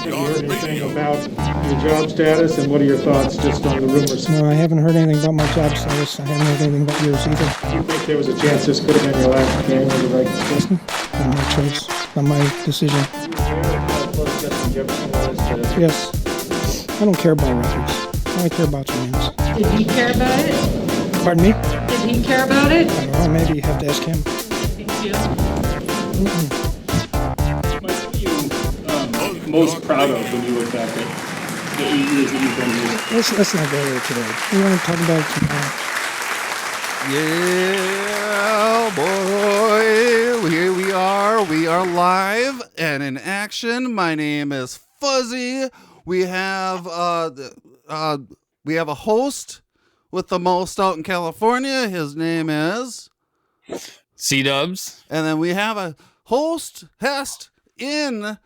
Have you heard anything about your job status, and what are your thoughts just on the rumors? No, I haven't heard anything about my job status. I haven't heard anything about yours either. Do you think there was a chance this could have been your last game with the right decision? Not my choice. Not my decision. Yes. I don't care about records. All I care about your names. Did he care about it? Pardon me? Did he care about it? I don't know. Maybe you have to ask him. Thank you. Mike, what are you most proud of when you look back at the 8 years that you've been here? Let's not go there today. We want to talk about it tomorrow. Yeah, boy. Here we are. We are live and in action. My name is Fuzzy. We have a host with the most out in California. His name is C-Dubs. And then we have a host in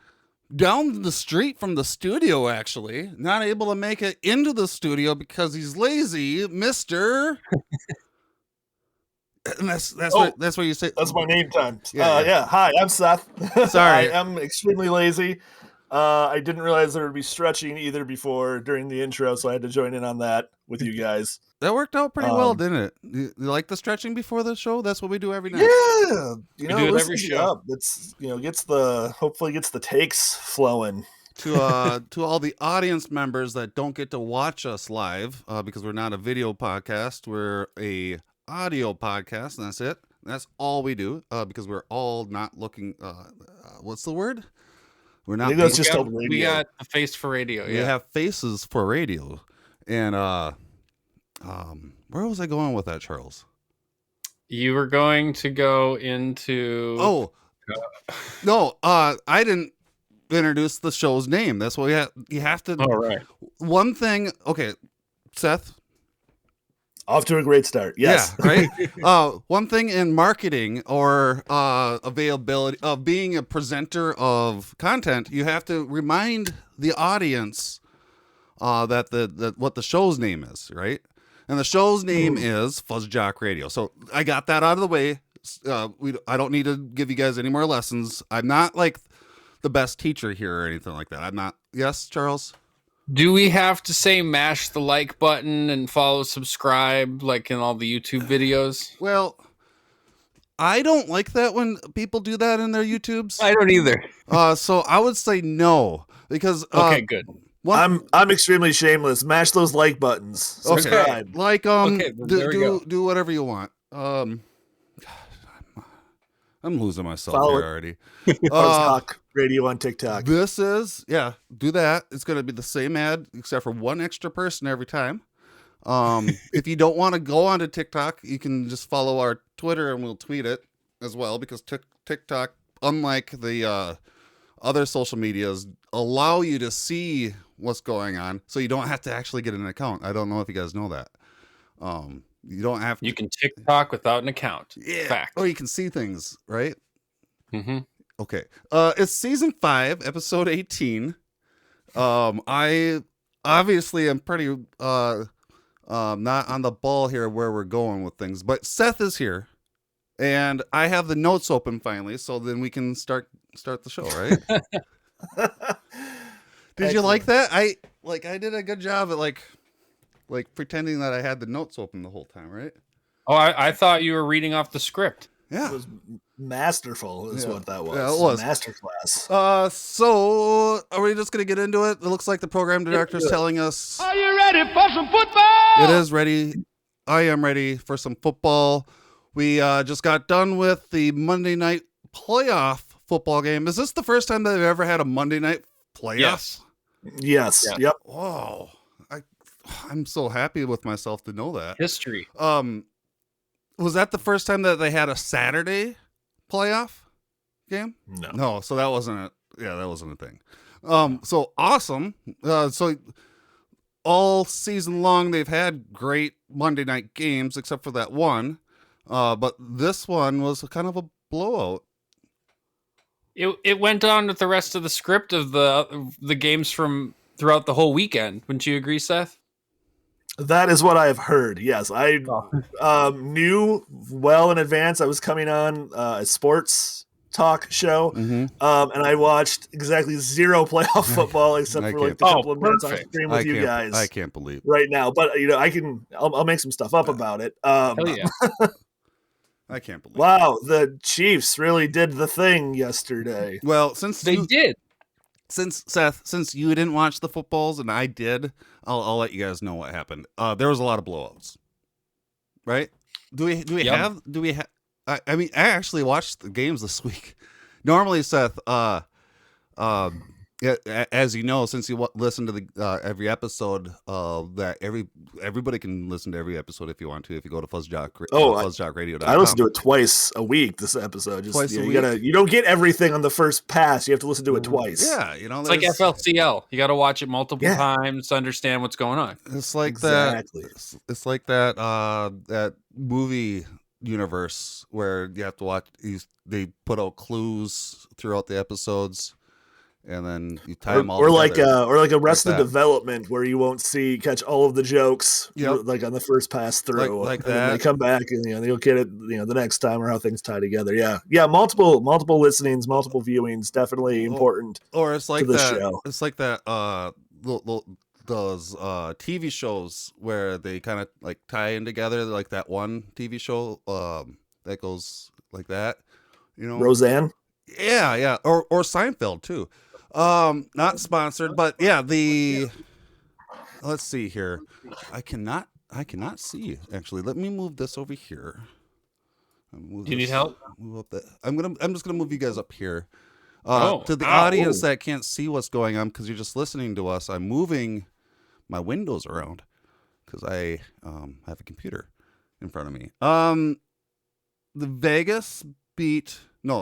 down the street from the studio, actually. Not able to make it into the studio because he's lazy, Mr. And that's what you say. That's my name time. Yeah. Hi, I'm Seth. Sorry. I am extremely lazy. I didn't realize there would be stretching either before during the intro, so I had to join in on that with you guys. That worked out pretty well, didn't it? You like the stretching before the show? That's what we do every night. Yeah, We do it every show. It's hopefully gets the takes flowing. To all the audience members that don't get to watch us live, because we're not a video podcast, we're a audio podcast, and that's it. That's all we do, because we're all not looking. What's the word? We're not. I think that's just called radio. We got a face for radio. We Yeah. have faces for radio, and where was I going with that, Charles? You were going to go into. Oh, no, I didn't introduce the show's name. That's what you have to. All right. One thing, okay, Seth. Off to a great start. Yes. Yeah, right. One thing in marketing or availability of being a presenter of content, you have to remind the audience that what the show's name is, right? And the show's name is FuzzJockRadio. So I got that out of the way. I don't need to give you guys any more lessons. I'm not like the best teacher here or anything like that. I'm not. Yes, Charles? Do we have to say mash the like button and follow, subscribe, like in all the YouTube videos? Well, I don't like that when people do that in their YouTubes. I don't either. So I would say no, because Okay, good. I'm extremely shameless. Mash those like buttons. Subscribe. Like Okay, there we go. do whatever you want. I'm losing myself Follow here it. already. FuzzJockRadio on TikTok. This is do that. It's going to be the same ad except for one extra person every time. If you don't want to go onto TikTok, you can just follow our Twitter and we'll tweet it as well, because TikTok, unlike the other social medias, allow you to see what's going on, so you don't have to actually get an account. I don't know if you guys know that. You don't have to. You can TikTok without an account. Yeah. Fact. Or you can see things, right? Mm-hmm. Okay. It's season 5, episode 18. I obviously am pretty not on the ball here where we're going with things, but Seth is here, and I have the notes open finally, so then we can start the show, right? Did you like that? I did a good job at like pretending that I had the notes open the whole time, right? Oh, I thought you were reading off the script. Yeah. It was masterful is what that was. Yeah, it was. Masterclass. So are we just going to get into it? It looks like the program director is telling us. Are you ready for some football? It is ready. I am ready for some football. We just got done with the Monday night playoff football game. Is this the first time that they've ever had a Monday night playoff? Yes. Yeah. Yep. Whoa. I'm so happy with myself to know that. History. Was that the first time that they had a Saturday playoff game? No. So that wasn't it. Yeah, that wasn't a thing. So awesome. So all season long, they've had great Monday night games, except for that one. But this one was kind of a blowout. It went on with the rest of the script of the games from throughout the whole weekend. Wouldn't you agree, Seth? That is what I have heard. Yes, I knew well in advance I was coming on a sports talk show. And I watched exactly 0 playoff football except I for like can't- the couple of minutes on perfect. stream with you guys I can't believe. right now. But I'll make some stuff up about it. Hell yeah. I can't believe. Wow, the Chiefs really did the thing yesterday. Well, since They did. Seth, since you didn't watch the footballs and I did, I'll let you guys know what happened. There was a lot of blowouts, right? Do we Yep. have? I mean, I actually watched the games this week. Normally, Seth, as you know, since you listen to the every episode, that everybody can listen to every episode if you want to. If you go to FuzzJockRadio.com. I listen to it twice a week. This episode, Twice a week? you don't get everything on the first pass. You have to listen to it twice. Yeah, It's like there's- FLCL. You got to watch it multiple Yeah. times to understand what's going on. It's like Exactly. that. It's like that. That movie universe where you have to watch. They put out clues throughout the episodes, and then you tie them all. Or like together. Arrested that. Development, where you won't catch all of the jokes, Yep. like on the first pass through, Like and then that. they come back and they'll get it, the next time, or how things tie together. Yeah, multiple listenings, multiple viewings, definitely important. Or it's like to the that. show. It's like that. Those TV shows where they kind of like tie in together, like that one TV show that goes like that. Roseanne. Yeah, or Seinfeld too. Not sponsored, but yeah, let's see here. I cannot see actually. Let me move this over here. Do you need help? Move up I'm just gonna move you guys up here. To the Ow. audience that can't see what's going on because you're just listening to us, I'm moving my windows around because I have a computer in front of me.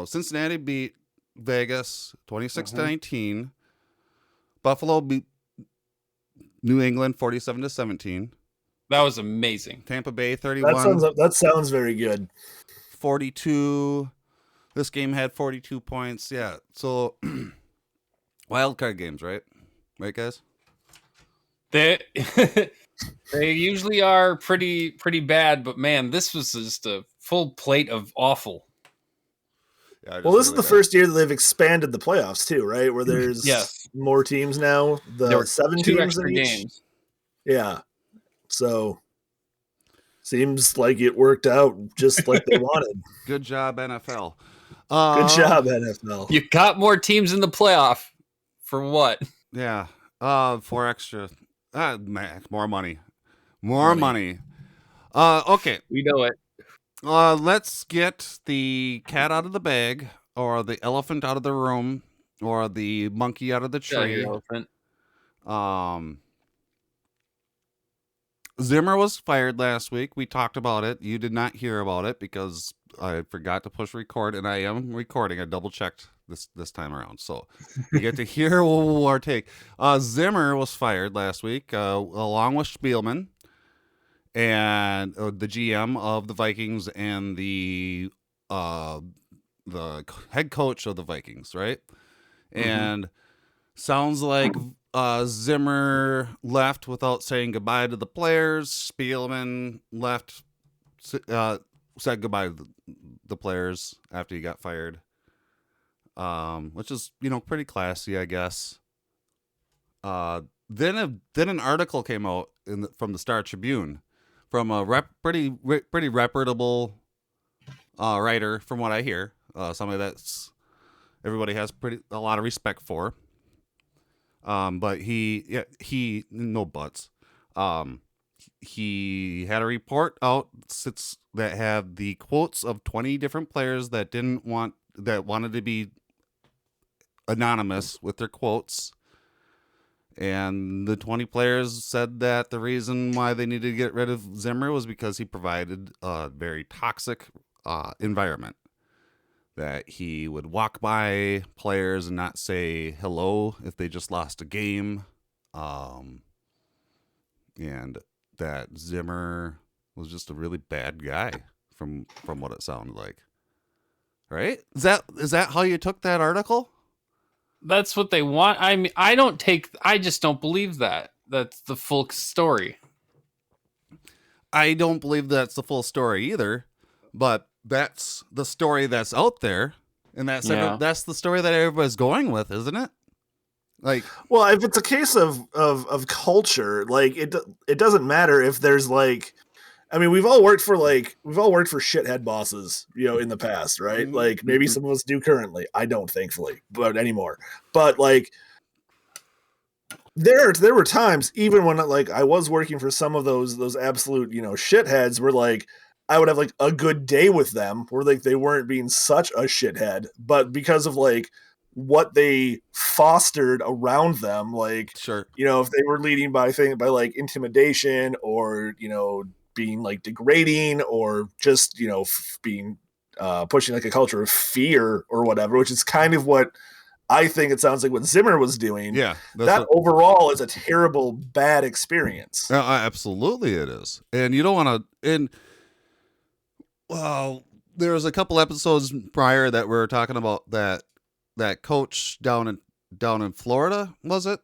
Cincinnati beat Vegas 26-19. Buffalo beat New England 47-17. That was amazing. Tampa Bay 31. That sounds very good. 42. This game had 42 points. Yeah. So wild card games, right? Right, guys? They they usually are pretty bad, but man, this was just a full plate of awful. Yeah, Well, this is the first year that they've expanded the playoffs too, right? Where there's Yes. more teams now. There were 7 two teams extra in each. games. Yeah. So seems like it worked out just like they wanted. Good job, NFL. Good job, NFL. You got more teams in the playoff. For what? Yeah. 4 extra. More money. More money. Okay. We know it. Let's get the cat out of the bag, or the elephant out of the room, or the monkey out of the Yeah, tree. you elephant. Zimmer was fired last week. We talked about it. You did not hear about it because I forgot to push record, and I am recording. I double checked this time around, so you get to hear our take. Zimmer was fired last week, along with Spielman and the GM of the Vikings and the head coach of the Vikings, right? And sounds like Zimmer left without saying goodbye to the players. Spielman left, said goodbye to the players after he got fired, which is pretty classy, I guess. Then an article came out from the Star Tribune from a pretty reputable writer, from what I hear, somebody that's everybody has a lot of respect for. But he no buts. He had a report out that had the quotes of 20 different players that wanted to be anonymous with their quotes. And the 20 players said that the reason why they needed to get rid of Zimmer was because he provided a very toxic environment. That he would walk by players and not say hello if they just lost a game. And that Zimmer was just a really bad guy from what it sounded like. Right? Is that how you took that article? That's what they want. I mean, I just don't believe that. That's the full story. I don't believe that's the full story either, but that's the story that's out there, And that's Yeah. that's the story that everybody's going with, isn't it? Like, Well, if it's a case of culture, like it doesn't matter if there's like, I mean, we've all worked for shithead bosses, in the past, right? Mhm. Like maybe some of us do currently. I don't, thankfully, but anymore. But like, there were times even when like I was working for some of those absolute shitheads where like I would have like a good day with them where like they weren't being such a shithead, but because of like what they fostered around them, like sure. if they were leading by like intimidation or being like degrading or just being pushing like a culture of fear or whatever, which is kind of what I think it sounds like what Zimmer was doing. Yeah. That overall is a terrible, bad experience. Absolutely it is. And you don't want to, and well, there was a couple episodes prior that we were talking about that coach down in Florida, was it?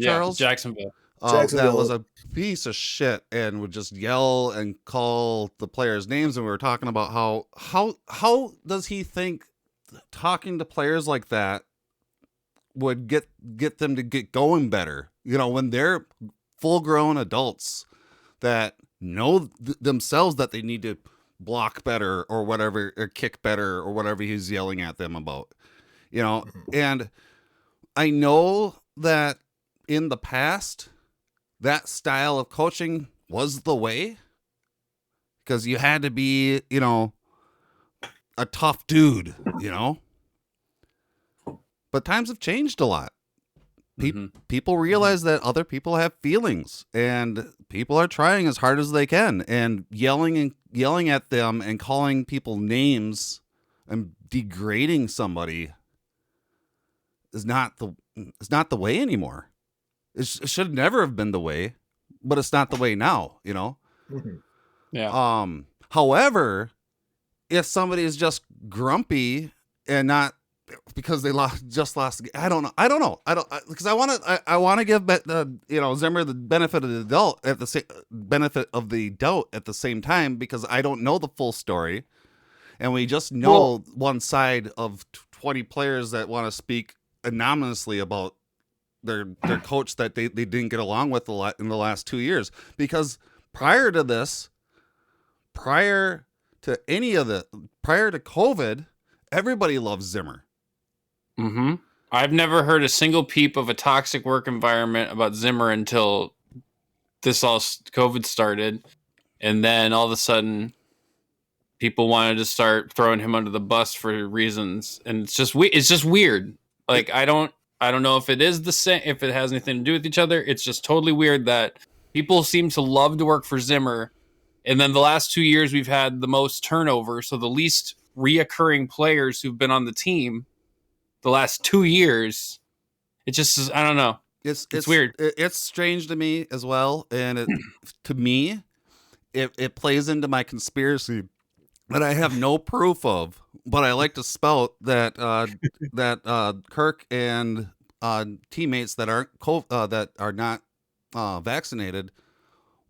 Charles? Yeah, Jacksonville. That was a piece of shit and would just yell and call the players' names. And we were talking about how does he think talking to players like that would get them to get going better? When they're full-grown adults that know themselves that they need to block better or whatever, or kick better or whatever he's yelling at them about. And I know that in the past, that style of coaching was the way, because you had to be, a tough dude, But times have changed a lot. People realize that other people have feelings, and people are trying as hard as they can, and yelling at them and calling people names and degrading somebody is not the way anymore. It should never have been the way, but it's not the way now, Yeah. However, if somebody is just grumpy and not because they lost, I don't know, because I want to give Zimmer the benefit of the doubt at the same time, because I don't know the full story, and we just know one side of 20 players that want to speak anonymously about their coach that they didn't get along with a lot in the last 2 years. Because prior to COVID, everybody loves Zimmer. I've never heard a single peep of a toxic work environment about Zimmer until COVID started, and then all of a sudden people wanted to start throwing him under the bus for reasons, and it's just weird. Like I don't know if it is the same, if it has anything to do with each other. It's just totally weird that people seem to love to work for Zimmer, and then the last 2 years we've had the most turnover, so the least reoccurring players who've been on the team the last 2 years. It just is, I don't know. It's weird. It's strange to me as well, and to me, it plays into my conspiracy that I have no proof of, but I like to spout that Kirk and teammates that are not vaccinated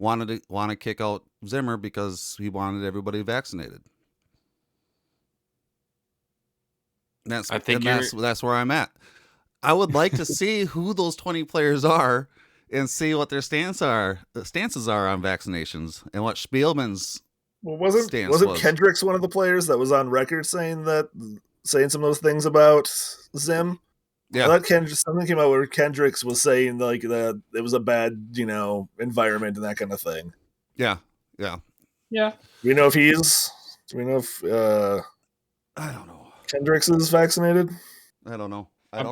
want to kick out Zimmer because he wanted everybody vaccinated. That's where I'm at. I would like to see who those 20 players are and see what their stances are on vaccinations, and what Spielman's wasn't was. Kendricks one of the players that was on record saying some of those things about Zim? Yeah, I thought something came out where Kendricks was saying like that it was a bad environment and that kind of thing. Yeah. Do we know if I don't know. Kendricks is vaccinated? I don't know. Yeah. I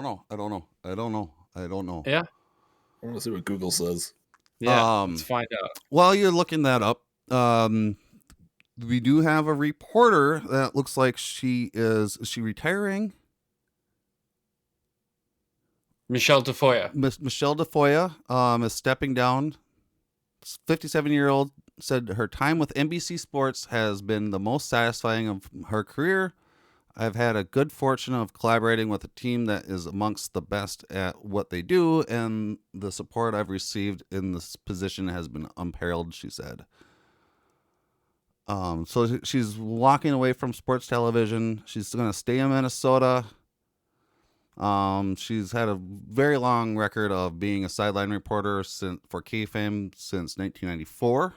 want to see what Google says. Yeah, let's find out. While you're looking that up, we do have a reporter that looks like is she retiring? Michelle Tafoya. Michelle Tafoya is stepping down. 57-year-old said her time with NBC Sports has been the most satisfying of her career. I've had a good fortune of collaborating with a team that is amongst the best at what they do, and the support I've received in this position has been unparalleled, she said. So she's walking away from sports television. She's going to stay in Minnesota. She's had a very long record of being a sideline reporter for KFAM since 1994.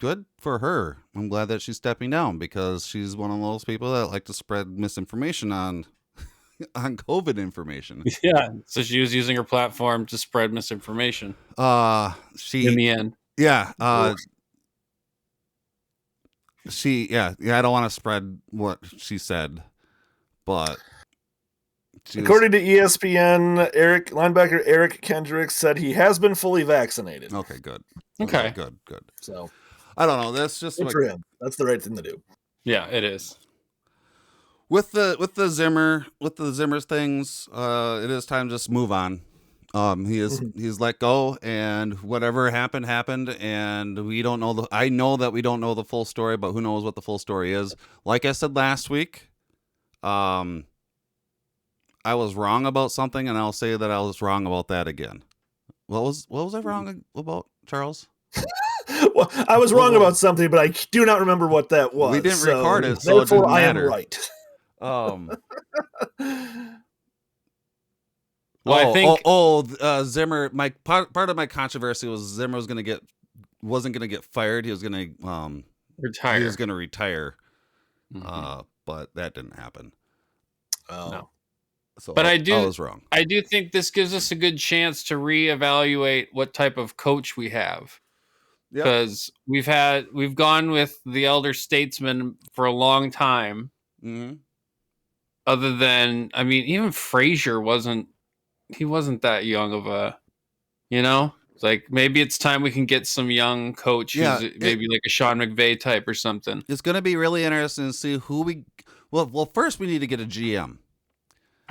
Good for her. I'm glad that she's stepping down because she's one of those people that like to spread misinformation on COVID information. Yeah. So she was using her platform to spread misinformation. She In the end. Yeah. I don't want to spread what she said, but according to ESPN, linebacker Eric Kendricks said he has been fully vaccinated. Okay, good. Okay. Good. So I don't know. That's just good for him. That's the right thing to do. Yeah, it is. With the Zimmer's things. It is time to just move on. He's let go, and whatever happened, and we don't know I know that we don't know the full story, but who knows what the full story is. Like I said last week, I was wrong about something, and I'll say that I was wrong about that again. What was I wrong about, Charles? Well, I was wrong about something, but I do not remember what that was. We didn't record it, so therefore it didn't matter. I am right. Well, I think Zimmer. My part of my controversy was Zimmer wasn't gonna get fired. He was gonna retire. He was gonna retire, but that didn't happen. Oh. No. So But I was wrong. I do think this gives us a good chance to reevaluate what type of coach we have. Because we've gone with the elder statesman for a long time. Mm-hmm. Other than, I mean, even Frazier wasn't that young of a, It's like maybe it's time we can get some young coach who's maybe like a Sean McVay type or something. It's going to be really interesting to see who we. Well, first we need to get a GM.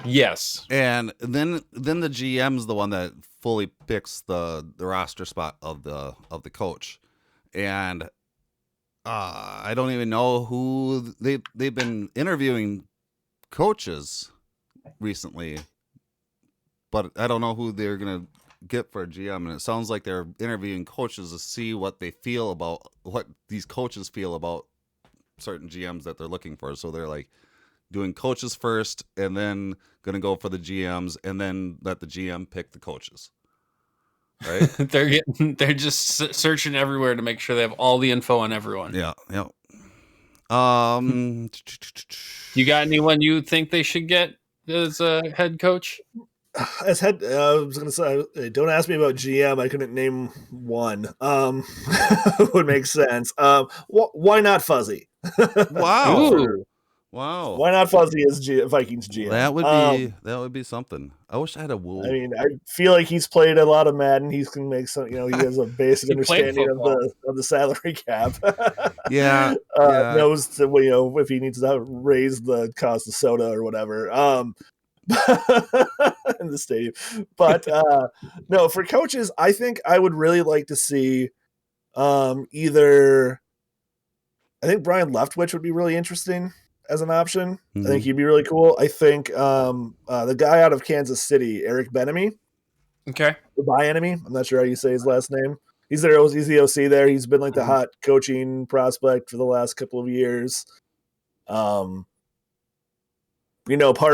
Yes, and then the GM's the one that fully picks the roster spot of the coach, and I don't even know who they've been interviewing coaches recently, but I don't know who they're gonna get for a GM, and it sounds like they're interviewing coaches to see what these coaches feel about certain GMs that they're looking for. So they're like doing coaches first, and then gonna go for the GMs, and then let the GM pick the coaches. Right? they're just searching everywhere to make sure they have all the info on everyone. Yeah. You got anyone you think they should get as a head coach? I was gonna say, don't ask me about GM. I couldn't name one. Would make sense. Why not Fuzzy? Wow. Why not Fuzzy as Vikings GM? That would be something. I wish I had a wool. I mean, I feel like he's played a lot of Madden. He can make some. He has a basic understanding of the salary cap. Yeah. Knows to, if he needs to raise the cost of soda or whatever. In the stadium. But no, for coaches, I think I would really like to see either. I think Brian Leftwich would be really interesting as an option. Mm-hmm. I think he'd be really cool. I think the guy out of Kansas City, Eric Bieniemy. Okay. Bieniemy. I'm not sure how you say his last name. He's the OC there. He's been like the hot coaching prospect for the last couple of years. Part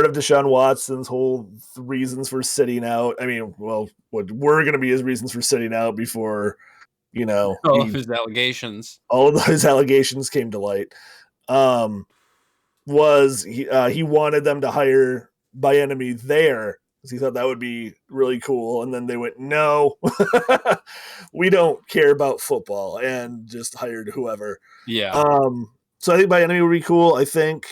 of Deshaun Watson's whole reasons for sitting out. I mean, well, what were going to be his reasons for sitting out before, all of his allegations. All of his allegations came to light. Was he wanted them to hire Bieniemy there because he thought that would be really cool, and then they went, no, we don't care about football, and just hired whoever. Yeah. So I think Bieniemy would be cool. I think.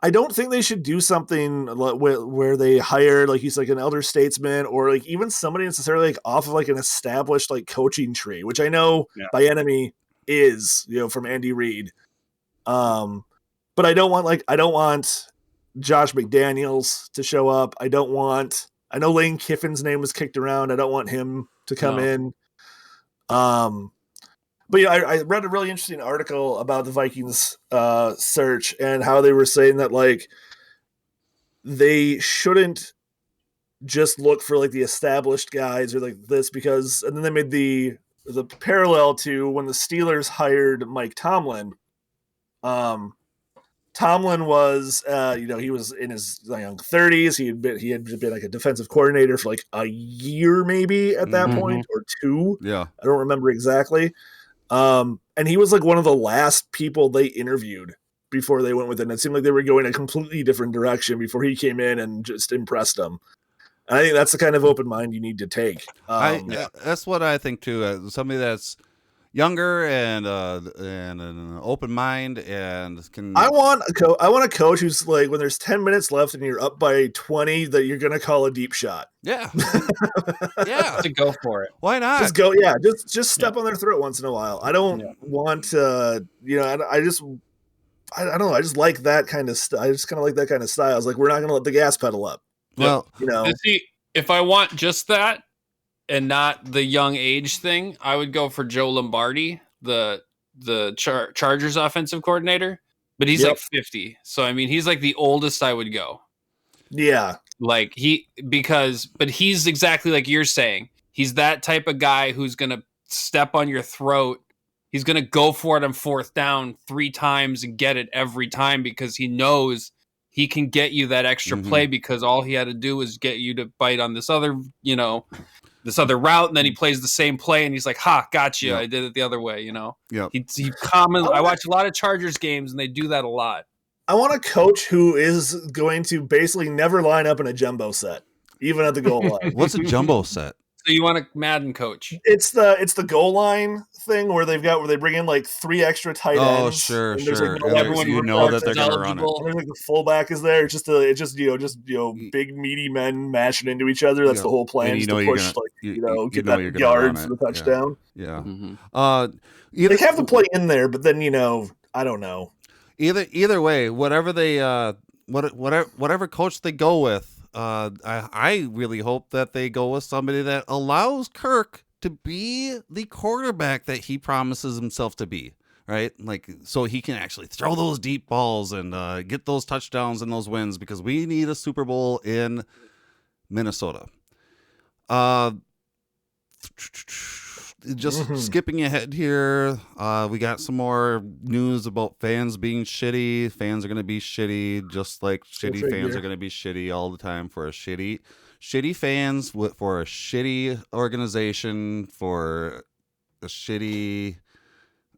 I don't think they should do something where they hire he's like an elder statesman or like even somebody necessarily like off of like an established like coaching tree, which I know Bieniemy is, from Andy Reid. But I don't want Josh McDaniels to show up. I know Lane Kiffin's name was kicked around. I don't want him to come in. But I read a really interesting article about the Vikings search and how they were saying that they shouldn't just look for like the established guys or like this because, and then they made the parallel to when the Steelers hired Mike Tomlin. Tomlin was, he was in his young 30s. He had been like a defensive coordinator for like a year maybe at that point or two. Yeah. I don't remember exactly. And he was like one of the last people they interviewed before they went with it. And it seemed like they were going a completely different direction before he came in and just impressed them. And I think that's the kind of open mind you need to take. That's what I think too. Somebody that's younger and an open mind and can. I want a coach who's like, when there's 10 minutes left and you're up by 20, that you're gonna call a deep shot. Yeah, yeah, to go for it. Why not? Just go, just step on their throat once in a while. I don't want I don't know. I just like that kind of I just kind of like that kind of style. It's like, we're not gonna let the gas pedal up. Well, see, if I want just that and not the young age thing, I would go for Joe Lombardi, the Chargers offensive coordinator, but he's like 50. So, I mean, he's like the oldest I would go. Yeah. Like but he's exactly like you're saying. He's that type of guy who's going to step on your throat. He's going to go for it on fourth down 3 times and get it every time because he knows he can get you that extra play because all he had to do was get you to bite on this other, this other route, and then he plays the same play, and he's like, "Ha, gotcha! Yep. I did it the other way." Yeah. I watch a lot of Chargers games, and they do that a lot. I want a coach who is going to basically never line up in a jumbo set, even at the goal line. What's a jumbo set? So you want a Madden coach? It's the goal line thing where they bring in like 3 extra tight ends. Oh, sure. Like, everyone that they're going to run it. And there's like the fullback is there. It's just big meaty men mashing into each other. That's the whole plan. Is to push get that yard for the touchdown. Yeah. They have the play in there, but then I don't know. Either way, whatever coach they go with. I really hope that they go with somebody that allows Kirk to be the quarterback that he promises himself to be, right? Like, so he can actually throw those deep balls and get those touchdowns and those wins, because we need a Super Bowl in Minnesota. Just skipping ahead here, we got some more news about fans being shitty. Fans are going to be shitty, just like shitty fans are going to be shitty all the time for a shitty fans for a shitty organization, for a shitty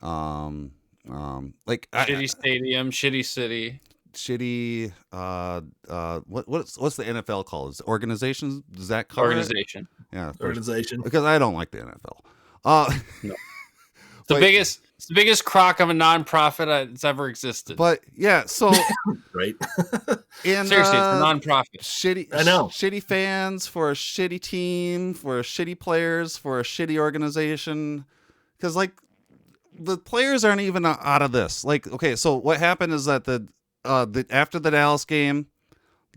shitty stadium, shitty city, shitty what's the NFL called? Is it organizations? Does that cover organization? Yeah, organization. Because I don't like the NFL. No. It's the biggest crock of a nonprofit that's ever existed. But yeah, so right. And seriously, it's a nonprofit. Shitty fans for a shitty team, for shitty players, for a shitty organization. Because like the players aren't even out of this. Like, okay, so what happened is that after the Dallas game,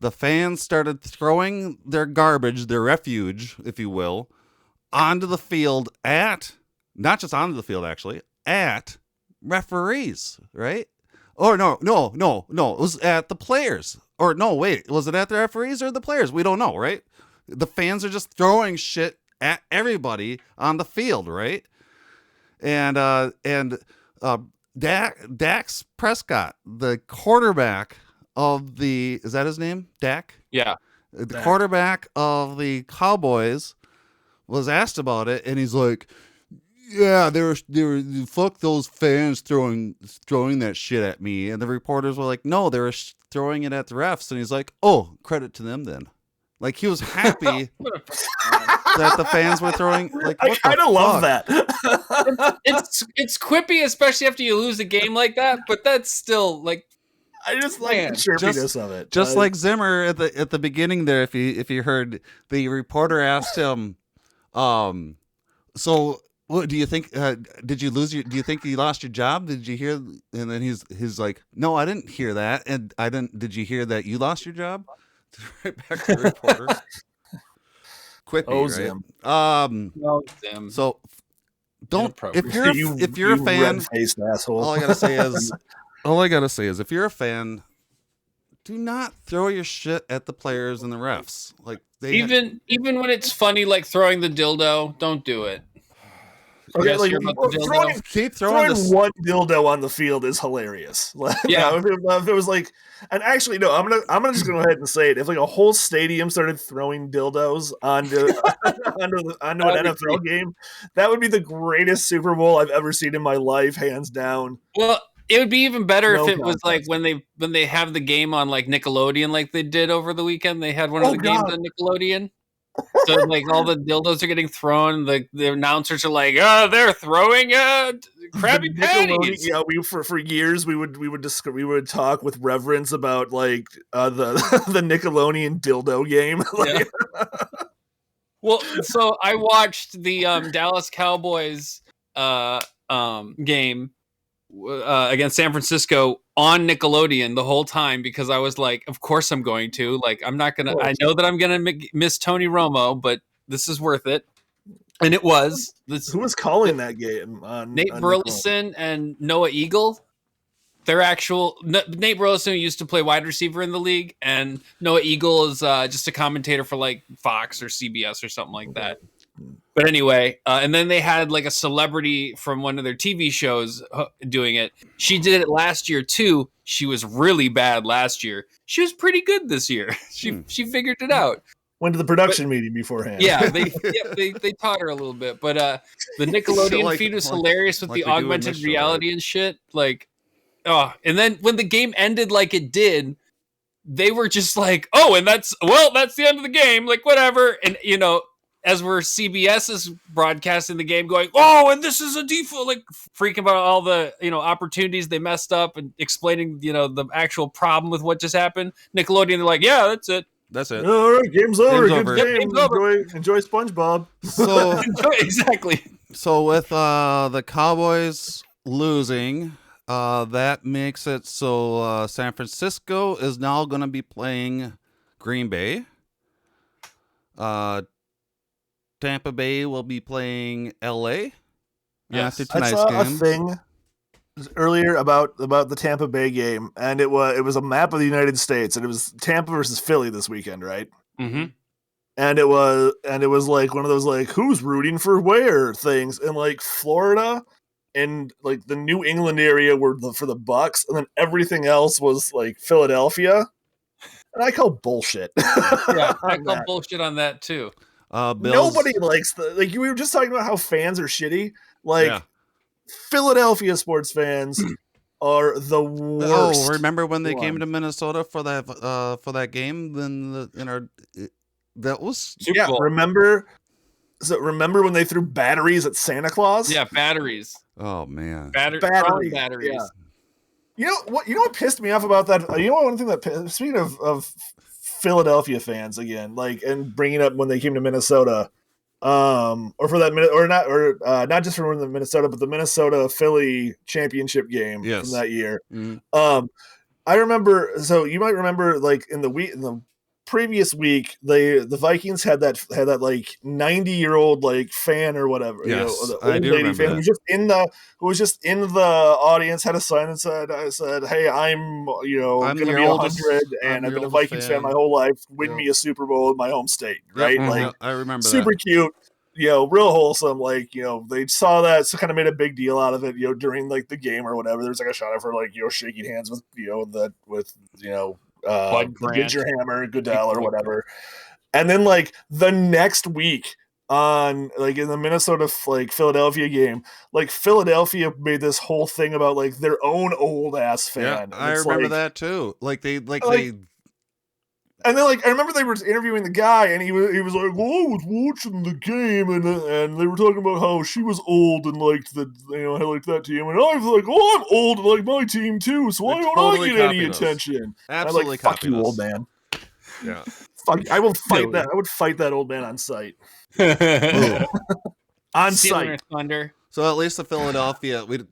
the fans started throwing their garbage, their refuge, if you will, onto the field not just onto the field, actually, at referees, right? Or no, it was at the players. Or no, wait, was it at the referees or the players? We don't know, right? The fans are just throwing shit at everybody on the field, right? And Dax Prescott, the quarterback of is that his name? Dak? Yeah. The quarterback of the Cowboys was asked about it, and he's like, yeah, they were fuck those fans throwing that shit at me. And the reporters were like, no, they were throwing it at the refs. And he's like, oh, credit to them then. Like, he was happy that the fans were throwing. Like, I kind of love that. it's quippy, especially after you lose a game like that. But that's still like, I just like the chirpiness of it. Just like Zimmer at the beginning there. If you heard, the reporter asked him, so what do you think? Did you lose do you think you lost your job? Did you hear? And then he's like, no, I didn't hear that. And I didn't. Did you hear that you lost your job? Right back to the reporter. Quippy, right? Zim. So don't if you're a fan, red-faced asshole. all I gotta say is if you're a fan, do not throw your shit at the players and the refs. Like even when it's funny, like throwing the dildo, don't do it. Okay, Yes, like you're about the dildo. keep throwing this. one dildo on the field is hilarious. Yeah. If it was like, and actually no, I'm gonna just go ahead and say it. If like a whole stadium started throwing onto an NFL game, that would be the greatest Super Bowl I've ever seen in my life, hands down. Well, it would be even better No if it was contest. like when they have the game on like Nickelodeon, like they did over the weekend. They had one of the games on Nickelodeon. So like all the dildos are getting thrown. The announcers are like, "Oh, they're throwing Krabby Patties." Yeah, for years we would talk with reverence about like the the Nickelodeon dildo game. Like, Yeah. Well, so I watched the Dallas Cowboys game against San Francisco on Nickelodeon the whole time because I was like, of course I'm going to. Like, I'm not going to, I know that I'm going to miss Tony Romo, but this is worth it. And it was. Who was calling that game? Nate Burleson and Noah Eagle. They're Nate Burleson used to play wide receiver in the league, and Noah Eagle is just a commentator for like Fox or CBS or something like that. But anyway, and then they had like a celebrity from one of their TV shows doing it. She did it last year too. She was really bad last year. She was pretty good this year. She figured it out. Went to the production meeting beforehand. Yeah, they taught her a little bit. But the Nickelodeon feed was hilarious with the augmented reality and shit. Like, oh, and then when the game ended like it did, they were just like, oh, and that's the end of the game. Like, whatever. And as we're CBS is broadcasting the game going, oh, and this is a default, like freaking about all the, opportunities they messed up and explaining, the actual problem with what just happened. Nickelodeon, they're like, yeah, that's it. That's it. All right, game's over. Good game. Game's over. Enjoy SpongeBob. So exactly. So with the Cowboys losing, that makes it so San Francisco is now going to be playing Green Bay. Tampa Bay will be playing LA. Yes. After I tonight's saw a game. thing earlier about the Tampa Bay game, and it was a map of the United States, and it was Tampa versus Philly this weekend, right? Mm-hmm. And it was like one of those like who's rooting for where things, and like Florida and like the New England area were for the Bucks, and then everything else was like Philadelphia. And I call bullshit. Yeah, I call bullshit on that too. Bills. Nobody likes we were just talking about how fans are shitty. Like Philadelphia sports fans are the worst. Oh, remember when they came to Minnesota for that game? Then that was Super Bowl. Remember when they threw batteries at Santa Claus? Yeah, batteries. Oh man, batteries. Yeah. You know what pissed me off about that? You know what? One thing that speaking of Philadelphia fans again, like, and bringing up when they came to Minnesota, or for that minute, or not just from the Minnesota, but the Minnesota Philly championship game from that year. Mm-hmm. I remember. So you might remember, like in the previous week, the Vikings had that like 90-year-old like fan or whatever. Yes, the I do remember fan that. who was just in the audience, had a sign that said, "Hey, I'm going to be 100, and I've been a Vikings fan my whole life. Win me a Super Bowl in my home state." Right? Yep. Like, I remember super that. cute. Real wholesome. Like, they saw that, so kind of made a big deal out of it. During like the game or whatever. There's like a shot of her like shaking hands with Ginger Hammer, Goodell, or whatever. And then like the next week on like in the Minnesota like Philadelphia game, like Philadelphia made this whole thing about like their own old ass fan. Yeah, I remember that too. And then like I remember they were interviewing the guy, and he was like, "Well, I was watching the game, and they were talking about how she was old and liked I liked that team, and I was like, oh, I'm old and like my team too, so why don't I get any attention?" Absolutely, like, fuck you, old man. Yeah, fuck. I will fight that. I would fight that old man on sight. On sight. Thunder. So at least Philadelphia, we don't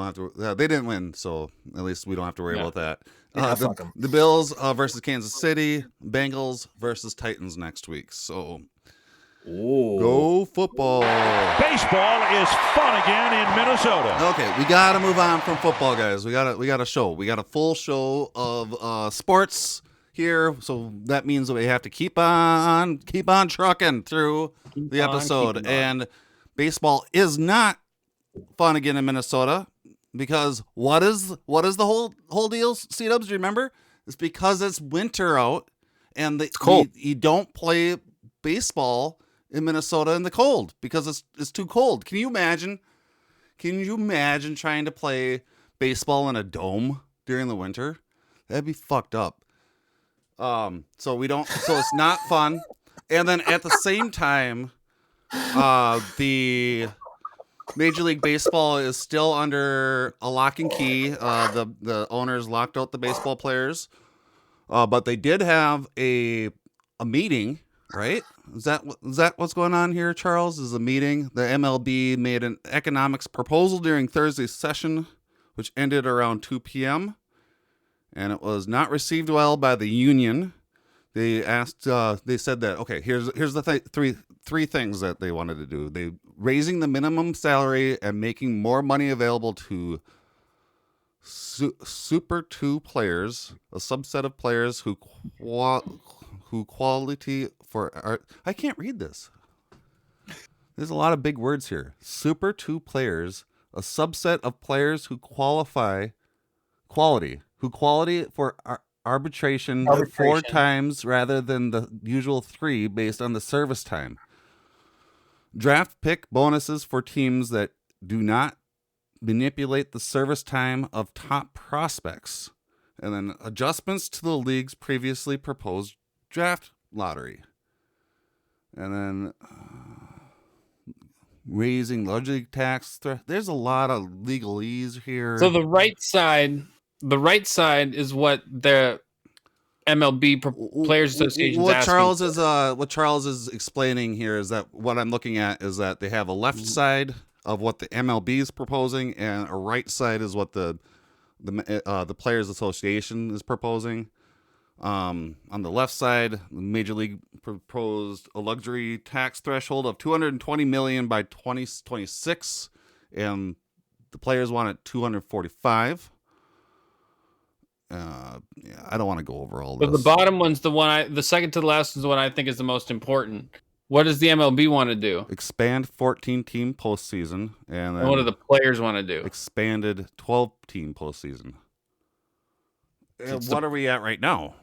have to. They didn't win, so at least we don't have to worry about that. The Bills versus Kansas City, Bengals versus Titans next week. So Ooh. Go football. Baseball is fun again in Minnesota. Okay, we gotta move on from football, guys. We got a show. We got a full show of sports here, so that means that we have to keep on trucking through the episode. And baseball is not fun again in Minnesota because what is the whole deal? C-Dubs, do you remember? It's because it's winter out and it's cold. You don't play baseball in Minnesota in the cold because it's too cold. Can you imagine trying to play baseball in a dome during the winter? That'd be fucked up. So it's not fun. And then at the same time, the Major League Baseball is still under a lock and key. The owners locked out the baseball players. But they did have a meeting, right? Is that what's going on here, Charles? Is a meeting. The MLB made an economics proposal during Thursday's session, which ended around 2 p.m. and it was not received well by the union. They said that, okay, here's the three things that they wanted to do. They raising the minimum salary and making more money available to Super 2 players, a subset of players who quality for art. I can't read this. There's a lot of big words here. Super 2 players, a subset of players who quality for arbitration 4 times rather than the usual 3 based on the service time. Draft pick bonuses for teams that do not manipulate the service time of top prospects. And then adjustments to the league's previously proposed draft lottery. And then raising luxury tax. There's a lot of legalese here. So the right side is what the MLB Players Association is asking. What Charles is explaining here is that what I'm looking at is that they have a left side of what the MLB is proposing and a right side is what the Players Association is proposing. On the left side, the Major League proposed a luxury tax threshold of $220 million by 2026, and the players wanted $245. I don't want to go over all this. But the bottom one's the second to the last is the one I think is the most important. What does the MLB want to do? Expand 14-team postseason, and then what do the players want to do? Expanded 12-team postseason. What are we at right now?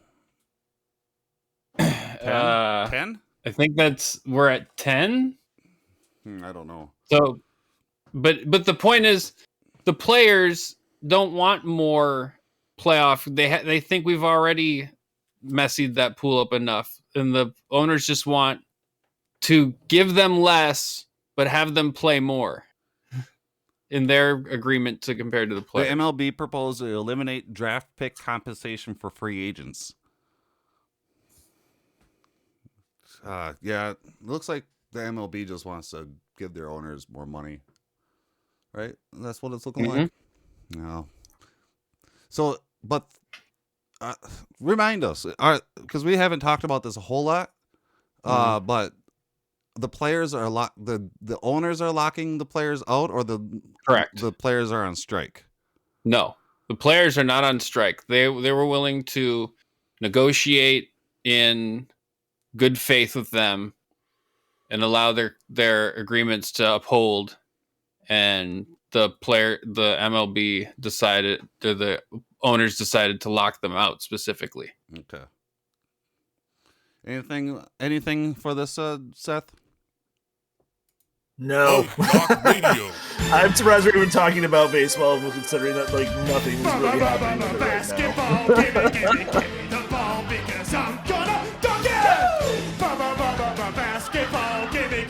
10? I think we're at 10. I don't know. So, but the point is, the players don't want more playoff. They think we've already messied that pool up enough, and the owners just want to give them less, but have them play more in their agreement to compare to the players. The MLB proposed to eliminate draft pick compensation for free agents. Yeah, it looks like the MLB just wants to give their owners more money, right? That's what it's looking like. No. So, but remind us, because we haven't talked about this a whole lot, but the players are the owners are locking the players out, or correct. The players are on strike. No, the players are not on strike. They were willing to negotiate in good faith with them and allow their agreements to uphold. And the MLB decided, the owners decided to lock them out specifically. Okay. Anything for this, Seth? No. Radio. I'm surprised we're even talking about baseball, considering that nothing is really happening with it right Basketball, give me the ball because I'm gonna dunk it. Basketball, give me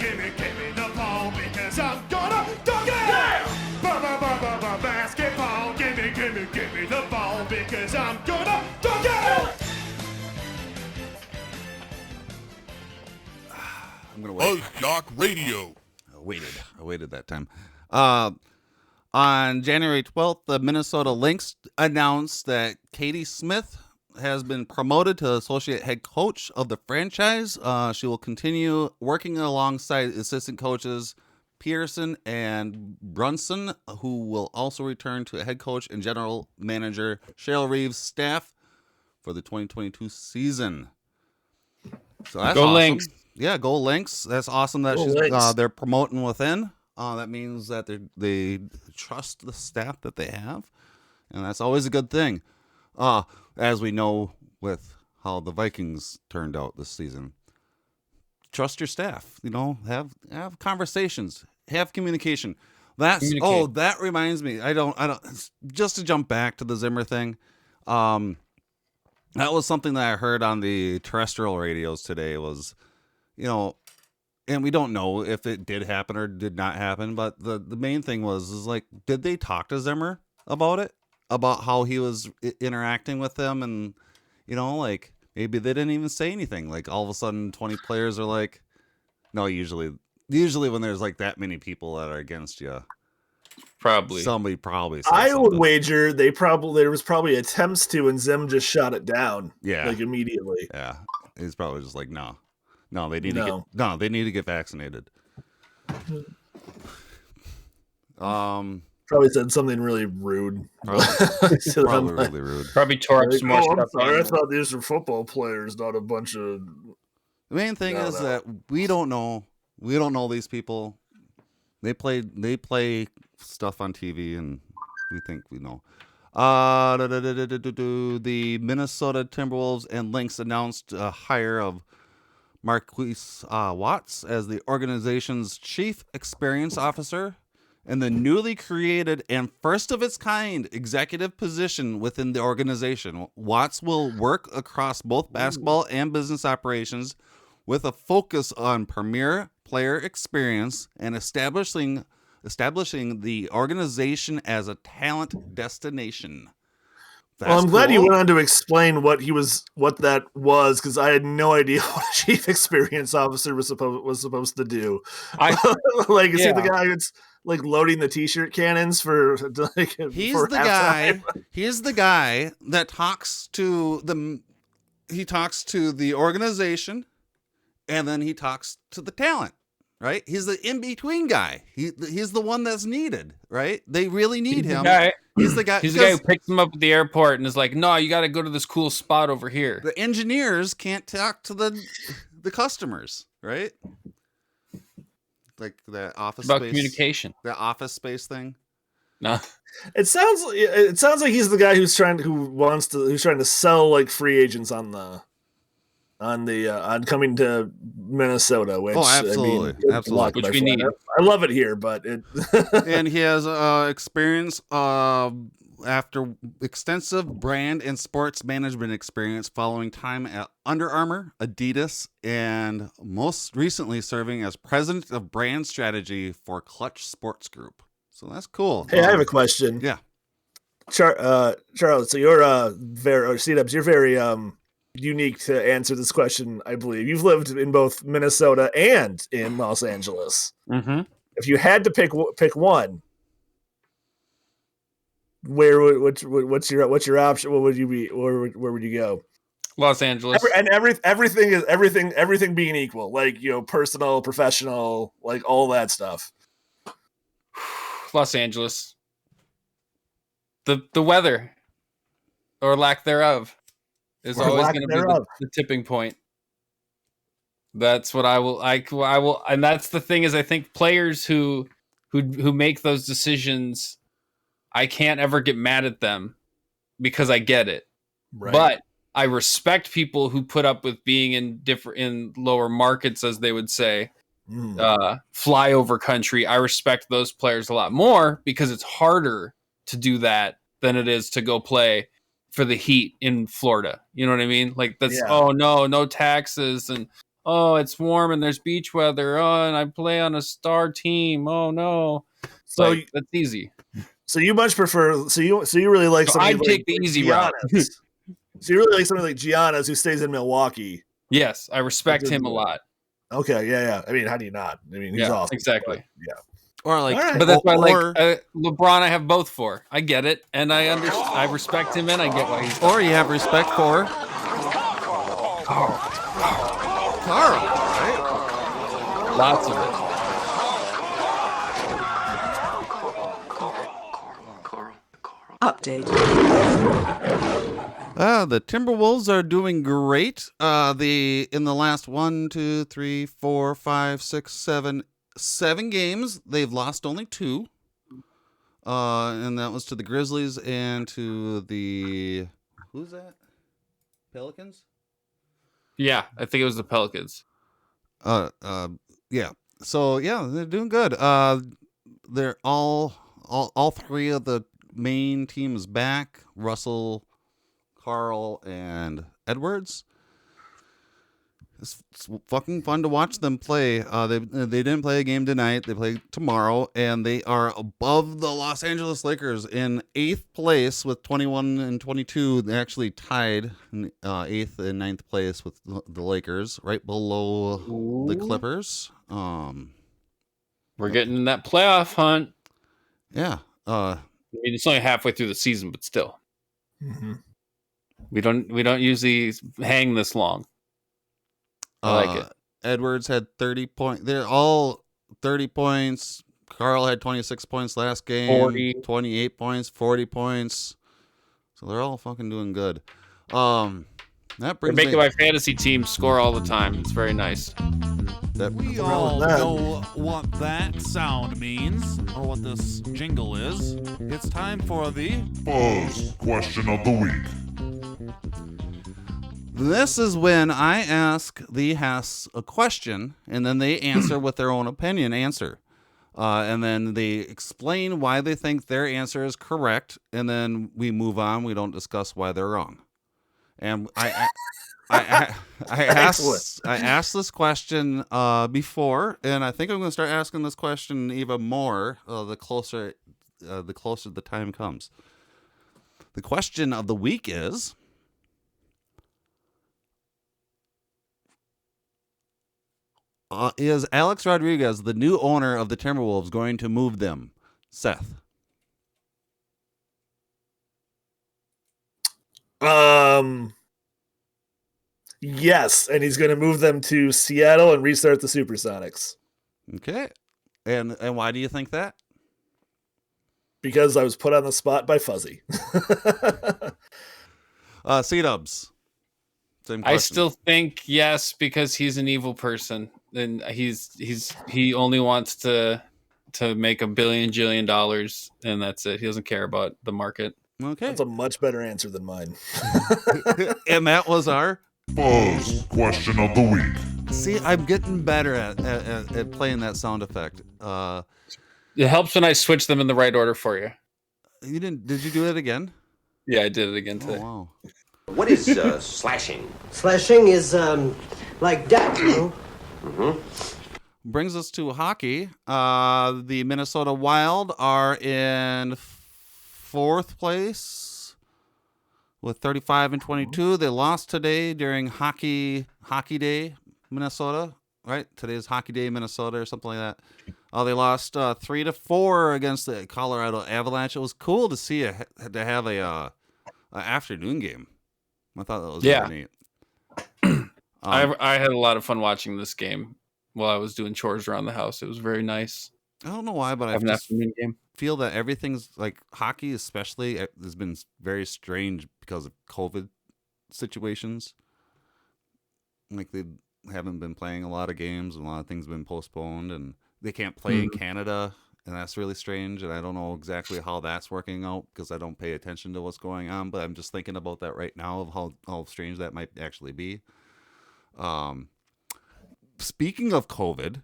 the ball because I'm gonna dunk it. Basketball, give me the ball because I'm gonna dunk it. I'm gonna wait. FuzzJockRadio. I waited that time. On January 12th, the Minnesota Lynx announced that Katie Smith has been promoted to associate head coach of the franchise. She will continue working alongside assistant coaches Pearson and Brunson, who will also return to head coach and general manager Cheryl Reeves' staff for the 2022 season. So that's Go awesome. Lynx. Yeah, go Lynx. That's awesome that Go she's Lynx. they're promoting within. That means that they trust the staff that they have, and that's always a good thing. As we know with how the Vikings turned out this season. Trust your staff, have conversations, have communication. That reminds me. I don't just to jump back to the Zimmer thing. That was something that I heard on the terrestrial radios today was, and we don't know if it did happen or did not happen, but the main thing is like, did they talk to Zimmer about it? About how he was interacting with them, and like maybe they didn't even say anything. Like all of a sudden 20 players are like, no, usually when there's like that many people that are against you, somebody probably said I would something. wager there was probably attempts to, and Zim just shot it down. Yeah. Like immediately. Yeah. He's probably just like, no, they need to get vaccinated. Probably said something really rude. Probably really rude. Probably tore up some more I'm stuff. sorry, I thought these were football players, not a bunch of. The main thing is that we don't know these people. They play stuff on TV, and we think we know. The Minnesota Timberwolves and Lynx announced a hire of Marquise Watts as the organization's chief experience officer, and the newly created and first of its kind executive position within the organization. Watts will work across both basketball and business operations with a focus on premier player experience and establishing the organization as a talent destination. Well, I'm glad you went on to explain what that was, because I had no idea what a chief experience officer was supposed to do. Is he the guy that's like loading the t-shirt cannons for like? He's for the halftime? guy. He's the guy that talks to the. He talks to the organization, and then he talks to the talent. Right? He's the in-between guy. He's the one that's needed, right? They really need him. He's the guy. He's the guy who picks him up at the airport and is like, "No, you got to go to this cool spot over here." The engineers can't talk to the customers, right? Like that office About space communication. That office space thing. No. It sounds like he's the guy who's trying to sell like free agents on coming to Minnesota, which absolutely. Absolutely. Which we need. I love it here, but it and he has experience after extensive brand and sports management experience following time at Under Armour, Adidas, and most recently serving as president of brand strategy for Clutch Sports Group. So that's cool. Hey, I have a question. Yeah. Charles, so you're C-Dubs, you're very unique to answer this question, I believe. You've lived in both Minnesota and in Los Angeles. Mm-hmm. If you had to pick one, what's your option? What would you be? Where would you go? Los Angeles. Everything being equal, like personal, professional, like all that stuff. Los Angeles. The weather or lack thereof is always going to be the tipping point. That's what I will, and that's the thing is I think players who make those decisions, I can't ever get mad at them because I get it. Right. But I respect people who put up with being in lower markets, as they would say, flyover country. I respect those players a lot more because it's harder to do that than it is to go play for the Heat in Florida. You know what I mean? Like that's, oh no taxes, and oh, it's warm and there's beach weather. Oh, and I play on a star team. Oh no. So that's easy. So you much prefer, so you really like somebody I'd take the easy route. So you really like somebody like Giannis who stays in Milwaukee. Yes, I respect him a lot. Okay, yeah. I mean, how do you not? I mean, he's awesome. Exactly. Yeah. Or like, All right. But that's why, or, LeBron, I have both for. I get it, and I respect him, and I get why he's. or you have respect for Carl, right? Lots of it. Update. The Timberwolves are doing great. In the last 7 games, they've lost only 2. And that was to the Grizzlies and to the who's that? Pelicans? Yeah, I think it was the Pelicans. Yeah. So yeah, they're doing good. They're all 3 of the main teams back. Russell, Carl, and Edwards. It's fucking fun to watch them play. They didn't play a game tonight. They play tomorrow, and they are above the Los Angeles Lakers in 8th place with 21 and 22. They actually tied in 8th and 9th place with the Lakers, right below the Clippers. We're getting in that playoff hunt. Yeah. I mean, it's only halfway through the season, but still, we don't usually hang this long. I like it. Edwards had 30 points. They're all 30 points. Carl had 26 points last game. 40. 28 points, 40 points. So they're all fucking doing good. That They're brings making me my fantasy team score all the time. It's very nice. that We wrong all with that? know what that sound means, or what this jingle is. It's time for the Buzz question of the week. This is when I ask the Hess a question, and then they answer with their own opinion answer. And then they explain why they think their answer is correct, and then we move on. We don't discuss why they're wrong. And I asked this question before, and I think I'm going to start asking this question even more the closer the time comes. The question of the week is: is Alex Rodriguez, the new owner of the Timberwolves, going to move them? Seth. Yes, and he's going to move them to Seattle and restart the Supersonics. Okay. And why do you think that? Because I was put on the spot by Fuzzy. C-Dubs. Same question. I still think yes, because he's an evil person, and he only wants to make $1 billion, and that's it. He doesn't care about the market. Okay. That's a much better answer than mine. And that was our Buzz question of the week. See, I'm getting better at playing that sound effect. It helps when I switch them in the right order for you. You didn't? Did you do it again? Yeah, I did it again today. Oh, wow. What is slashing? Slashing is like that, you know? Brings us to hockey. The Minnesota Wild are in 4th place with 35 and 22. They lost today during Hockey Day, Minnesota. Right? Today's Hockey Day, Minnesota, or something like that. They lost 3-4 against the Colorado Avalanche. It was cool to see to have a afternoon game. I thought that was really neat. I had a lot of fun watching this game while I was doing chores around the house. It was very nice. I don't know why, but I Have an afternoon game. feel that everything's like hockey, especially, has been very strange because of COVID situations. Like they haven't been playing a lot of games, and a lot of things have been postponed, and they can't play in Canada, and that's really strange. And I don't know exactly how that's working out because I don't pay attention to what's going on. But I'm just thinking about that right now of how strange that might actually be. Speaking of COVID,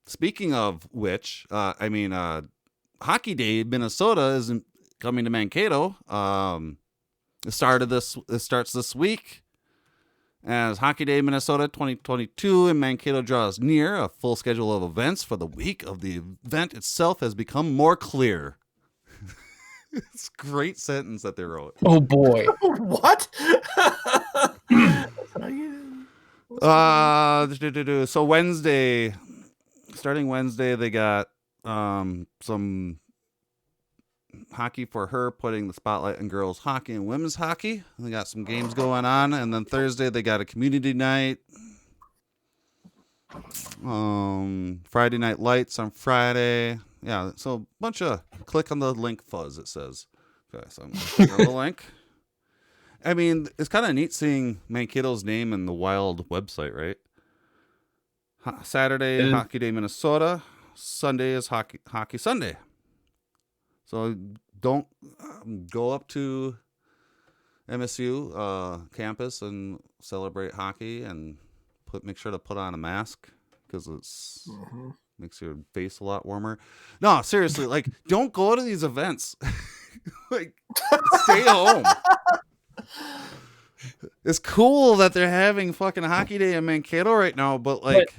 speaking of which, Hockey Day Minnesota is coming to Mankato. It starts this week as Hockey Day Minnesota 2022 in Mankato draws near. A full schedule of events for the week of the event itself has become more clear. It's a great sentence that they wrote. Oh boy. What? So Wednesday, starting Wednesday, they got some hockey for her, putting the spotlight on girls hockey and women's hockey. They got some games going on, and then Thursday they got a community night. Friday night lights on Friday. Yeah, so a bunch of click on the link fuzz, it says. Okay, so I'm gonna click on the link. I mean, it's kind of neat seeing Mankato's name in the Wild website, right? Saturday, Hockey Day, Minnesota. Sunday is Hockey Sunday. So don't go up to MSU campus and celebrate hockey, and make sure to put on a mask because it's makes your face a lot warmer. No, seriously, like don't go to these events. Like stay home. It's cool that they're having fucking Hockey Day in Mankato right now, but like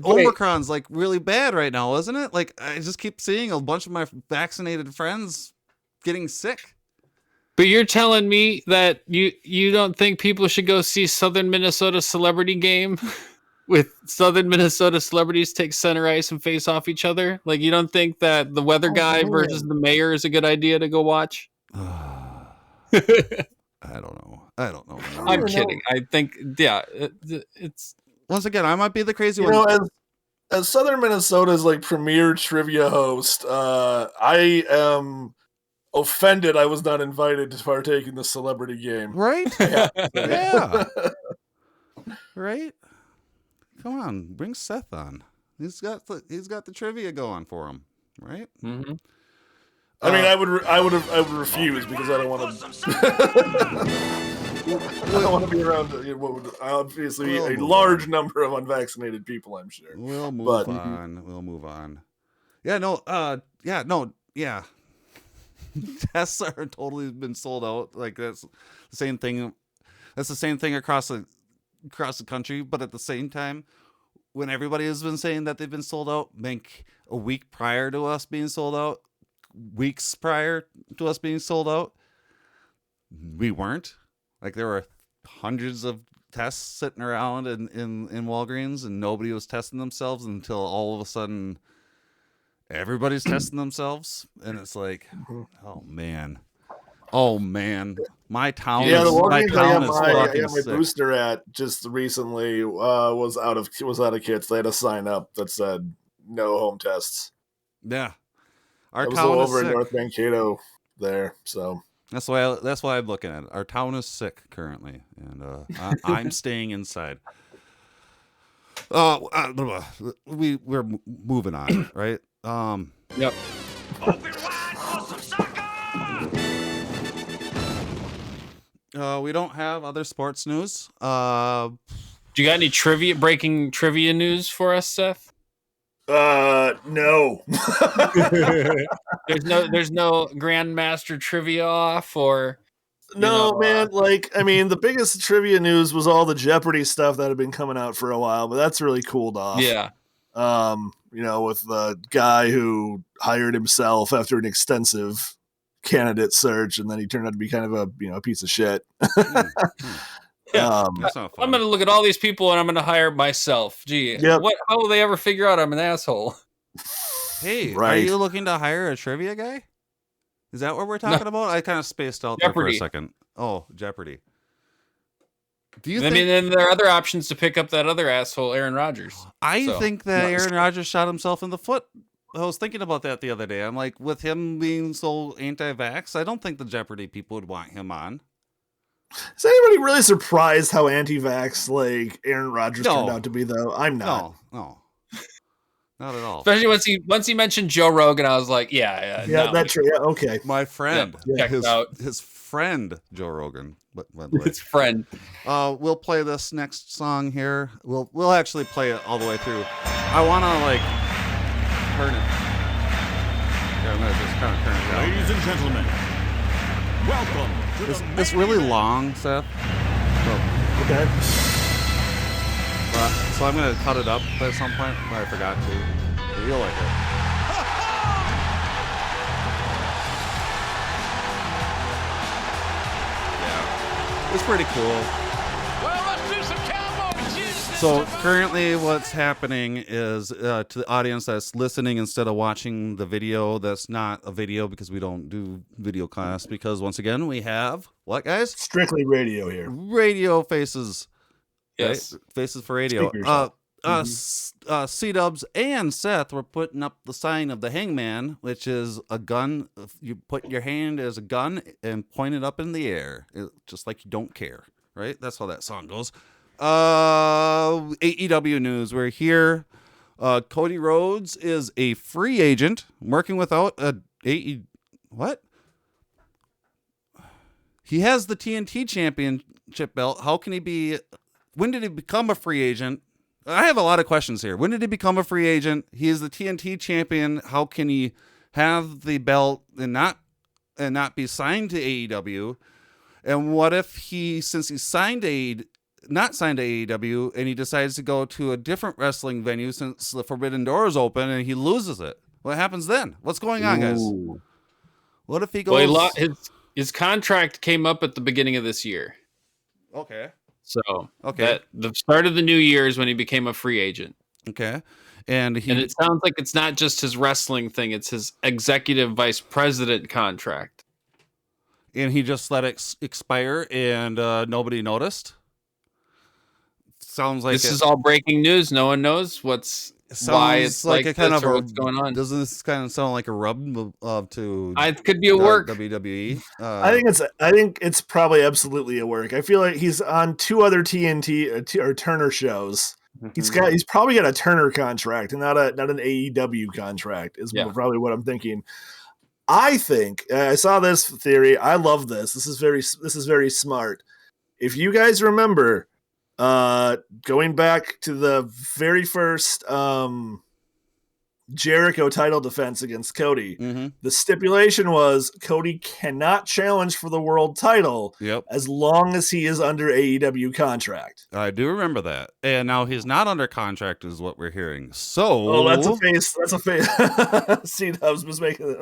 Omicron's like really bad right now, isn't it? Like I just keep seeing a bunch of my vaccinated friends getting sick. But you're telling me that you don't think people should go see Southern Minnesota Celebrity Game with Southern Minnesota celebrities take center ice and face off each other? Like you don't think that the weather guy versus the mayor is a good idea to go watch? I don't know. I'm kidding. I think, yeah, it's once again, I might be the crazy one. You know, as Southern Minnesota's like premier trivia host, I am offended I was not invited to partake in the celebrity game. Right? Yeah. Right? Come on, bring Seth on. He's got the trivia going for him, right? Mm-hmm. I mean, I would refuse because I don't want to. I don't want to be around what would obviously be a large number of unvaccinated people. I'm sure. We'll move on. We'll move on. Yeah. Tests are totally been sold out. Like that's the same thing. That's the same thing across the country. But at the same time, when everybody has been saying that they've been sold out, like a week prior to us being sold out, weeks prior to us being sold out, we weren't. Like there were hundreds of tests sitting around in Walgreens, and nobody was testing themselves until all of a sudden everybody's testing themselves, and it's like, oh man, my town. Yeah, the Walgreens I got my sick. booster at just recently was out of kits. They had a sign up that said no home tests. Yeah, our town was all over in North Mankato there, so. That's why I'm looking at it. Our town is sick currently, and I'm staying inside. We're moving on, right? Yep. Open wide for some soccer! We don't have other sports news. Do you got any breaking trivia news for us, Seth? No. There's no Grandmaster trivia off or man. Like, I mean, the biggest trivia news was all the Jeopardy stuff that had been coming out for a while, but that's really cooled off. Yeah. With the guy who hired himself after an extensive candidate search, and then he turned out to be kind of a piece of shit. Yeah. I'm going to look at all these people and I'm going to hire myself. Gee, how will they ever figure out I'm an asshole? Hey, Are you looking to hire a trivia guy? Is that what we're talking about? I kind of spaced out there for a second. Oh, Jeopardy. Do you think... then there are other options to pick up that other asshole, Aaron Rodgers. I think that Aaron Rodgers shot himself in the foot. I was thinking about that the other day. I'm like, with him being so anti-vax, I don't think the Jeopardy people would want him on. Is anybody really surprised how anti-vax like Aaron Rodgers turned out to be, though? I'm not. No. Not at all. Especially once he mentioned Joe Rogan, I was like, that's true. Yeah, okay. My friend, his friend Joe Rogan. By the way. His friend. We'll play this next song here. We'll actually play it all the way through. I want to turn it. Yeah, I'm gonna just kind of turn it down. Ladies and gentlemen, welcome. It's really long, Seth. Okay. So I'm going to cut it up at some point, but I forgot to. But you'll like it. Yeah. It's pretty cool. Well, let's do some cowboy So currently what's happening is to the audience that's listening instead of watching the video, that's not a video because we don't do video class, because once again we have what, guys? Strictly radio here. Radio faces. Yes. Right? Faces for radio. C-Dubs and Seth were putting up the sign of the hangman, which is a gun. You put your hand as a gun and point it up in the air, just like you don't care, right? That's how that song goes. AEW news. We're here. Cody Rhodes is a free agent working without a what? He has the TNT championship belt. How can he be? When did he become a free agent? I have a lot of questions here. When did he become a free agent? He is the TNT champion. How can he have the belt and not be signed to AEW? And what if since he's not signed to AEW, and he decides to go to a different wrestling venue since the Forbidden Door is open, and he loses it? What happens then? What's going on, guys? What if he goes? Well, his contract came up at the beginning of this year. Okay. So the start of the new year is when he became a free agent. Okay. And it sounds like it's not just his wrestling thing; it's his executive vice president contract. And he just let it expire, and nobody noticed. Sounds like this is all breaking news. No one knows why it's like a kind of what's going on. Doesn't this kind of sound like a rub to? It could be a work. WWE. I think it's probably absolutely a work. I feel like he's on 2 other TNT or Turner shows. Mm-hmm. He's probably got a Turner contract and not an AEW contract. Is probably what I'm thinking. I think I saw this theory. I love this. This is very smart. If you guys remember, going back to the very first Jericho title defense against Cody, the stipulation was Cody cannot challenge for the world title as long as he is under AEW contract. I do remember that. And now he's not under contract is what we're hearing. So that's a face. C-Dubs was making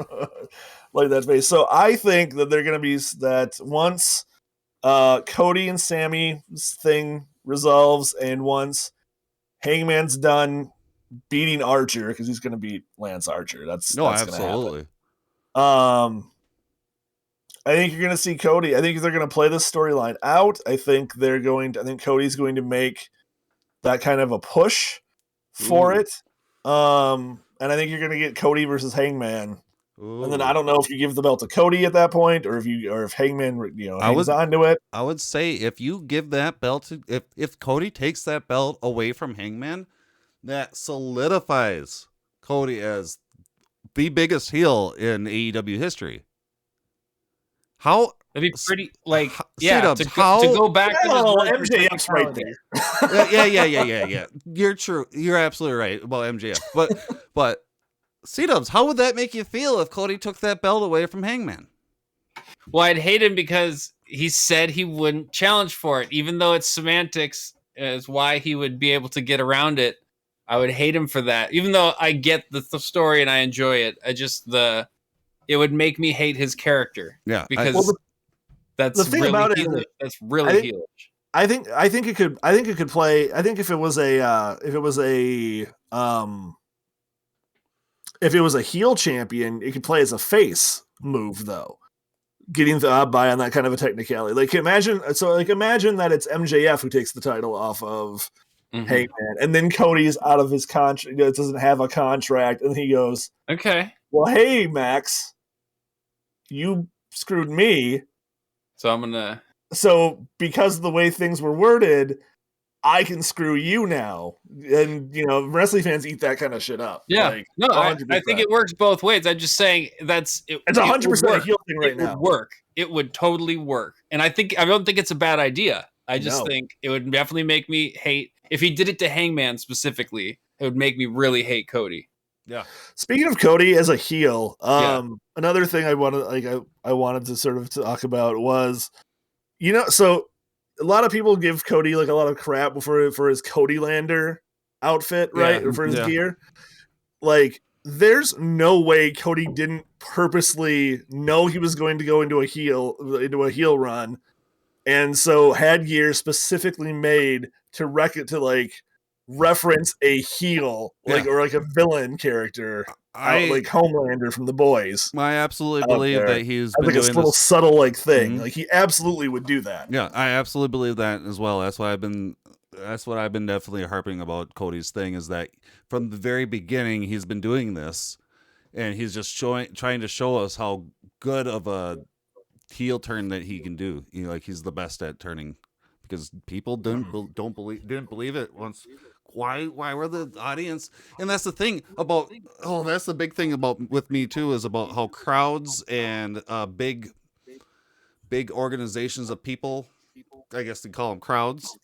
like that face. So I think that they're going to be that once Cody and Sammy's thing resolves, and once Hangman's done beating Archer, because he's going to beat Lance Archer. That's absolutely. I think you're going to see Cody. I think they're going to play this storyline out. I think Cody's going to make that kind of a push for it. And I think you're going to get Cody versus Hangman. Ooh. And then I don't know if you give the belt to Cody at that point, or if Hangman hangs onto it. I would say if you give that belt to if Cody takes that belt away from Hangman, that solidifies Cody as the biggest heel in AEW history. How that'd be pretty to go back to MJF's right there. Yeah. You're true. You're absolutely right about MJF. But C-Dubs, how would that make you feel if Cody took that belt away from Hangman? Well, I'd hate him because he said he wouldn't challenge for it, even though it's semantics as why he would be able to get around it. I would hate him for that, even though I get the story and I enjoy it. It would make me hate his character. Yeah, because that's the thing really about it. That's really heelish. I think it could play. I think if it was a heel champion, it could play as a face move though. Getting the by on that kind of a technicality. Like imagine that it's MJF who takes the title off of Hangman, and then Cody's out of his contract. Doesn't have a contract, and he goes, "Okay, well, hey Max, you screwed me. So I'm gonna. So because of the way things were worded, I can screw you now." And wrestling fans eat that kind of shit up. Yeah, I think it works both ways. I'm just saying it's 100% a heel thing right now. It would work. It would totally work, and I don't think it's a bad idea. I just think it would definitely make me hate if he did it to Hangman specifically. It would make me really hate Cody. Yeah. Speaking of Cody as a heel, another thing I wanted to sort of talk about was, so a lot of people give Cody a lot of crap for his Cody Lander outfit, right? Or for his gear. There's no way Cody didn't purposely know he was going to go into a heel run And so headgear specifically made to reference a heel, or like a villain character, like Homelander from The Boys. I absolutely believe that he's been like a doing little this subtle thing. Like he absolutely would do that. Yeah, I absolutely believe that as well. That's what I've been definitely harping about Cody's thing, is that from the very beginning he's been doing this, and he's just trying to show us how good of a heel turn that he can do. Like he's the best at turning, because people didn't believe it once. Why were the audience? And that's the thing about that's the big thing about with me too, is about how crowds and big organizations of people, I guess they call them crowds,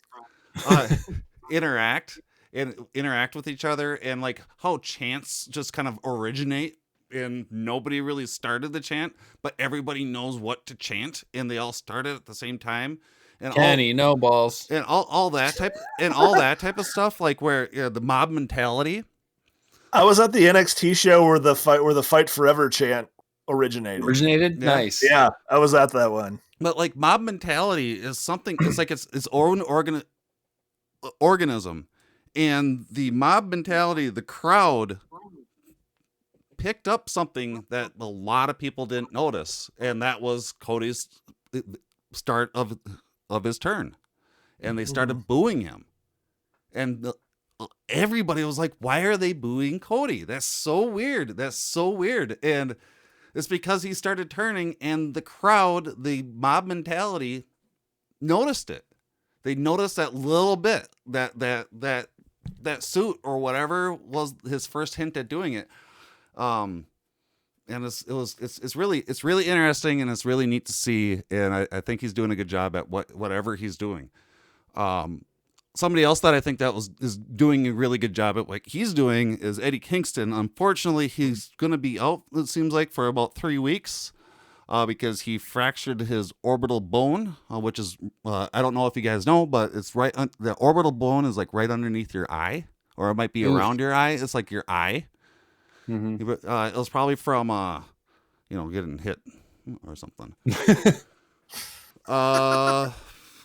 interact with each other, and like how chants just kind of originate, and nobody really started the chant, but everybody knows what to chant, and they all started at the same time. And Kenny, no balls, and all that type of stuff, like where the mob mentality. I was at the NXT show where the fight forever chant originated. Yeah. Nice. Yeah, I was at that one. But like mob mentality is something. It's like its own organism, and the mob mentality, the crowd picked up something that a lot of people didn't notice, and that was Cody's start of his turn, and they started booing him, and everybody was like, why are they booing Cody? That's so weird. And it's because he started turning, and the crowd, the mob mentality, noticed it. They noticed that little bit, that suit or whatever was his first hint at doing it. And it's really interesting, and it's really neat to see, and I think he's doing a good job at whatever he's doing. Somebody else that I think is doing a really good job at what he's doing is Eddie Kingston. Unfortunately, he's going to be out, it seems like, for about 3 weeks, because he fractured his orbital bone, which is I don't know if you guys know, but it's right. The orbital bone is like right underneath your eye, or it might be around your eye. It's like your eye. Mm-hmm. It was probably from getting hit or something.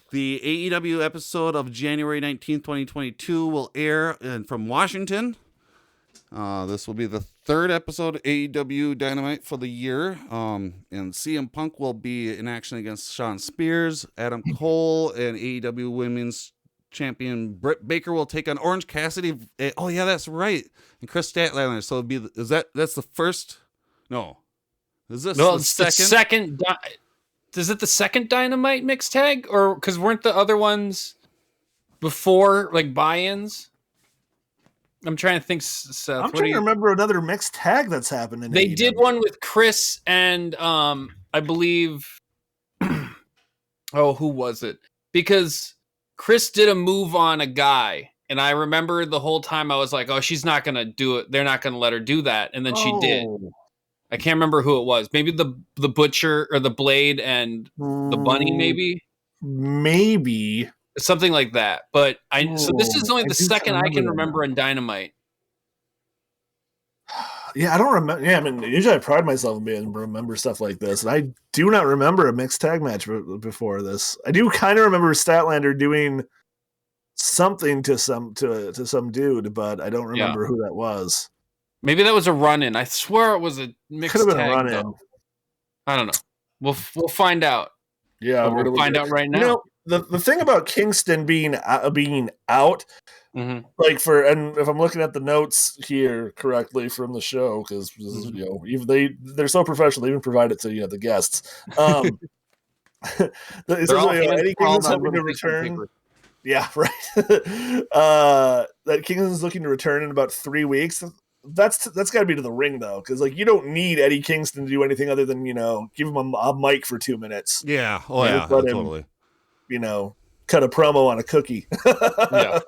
The AEW episode of January 19th, 2022 will air from Washington. This will be the third episode of AEW Dynamite for the year. And CM Punk will be in action against Shawn Spears. Adam Cole and AEW Women's Champion Britt Baker will take on Orange Cassidy. Oh yeah, that's right. And Chris Statlander. So it'll be that's the first? No. Is this the second? Is it the second Dynamite mixed tag, or because weren't the other ones before like buy-ins? I'm trying to think, Seth. I'm trying to remember another mixed tag that's happened in They AEW. did one with Chris and I believe who was it? Because Chris did a move on a guy, and I remember the whole time I was like, oh, she's not gonna do it. They're not gonna let her do that. And then she did. I can't remember who it was. Maybe the Butcher or the Blade and the Bunny, maybe something like that. But so this is only the second I can remember in Dynamite. Yeah, I don't remember. Yeah, I mean, usually I pride myself in being able to remember stuff like this, and I do not remember a mixed tag match before this. I do kind of remember Statlander doing something to some dude, but I don't remember who that was. Maybe that was a run-in. I swear it was a mixed tag. Could have been a run-in. I don't know. We'll find out. Yeah, we'll find out right now. The thing about Kingston being out, mm-hmm. like and if I'm looking at the notes here correctly from the show, because even they're so professional, they even provide it to the guests. It says, Eddie Kingston's hoping to return. Yeah, right. That Kingston's looking to return in about 3 weeks. That's got to be to the ring though, because you don't need Eddie Kingston to do anything other than give him a mic for 2 minutes. Yeah, totally. Cut a promo on a cookie,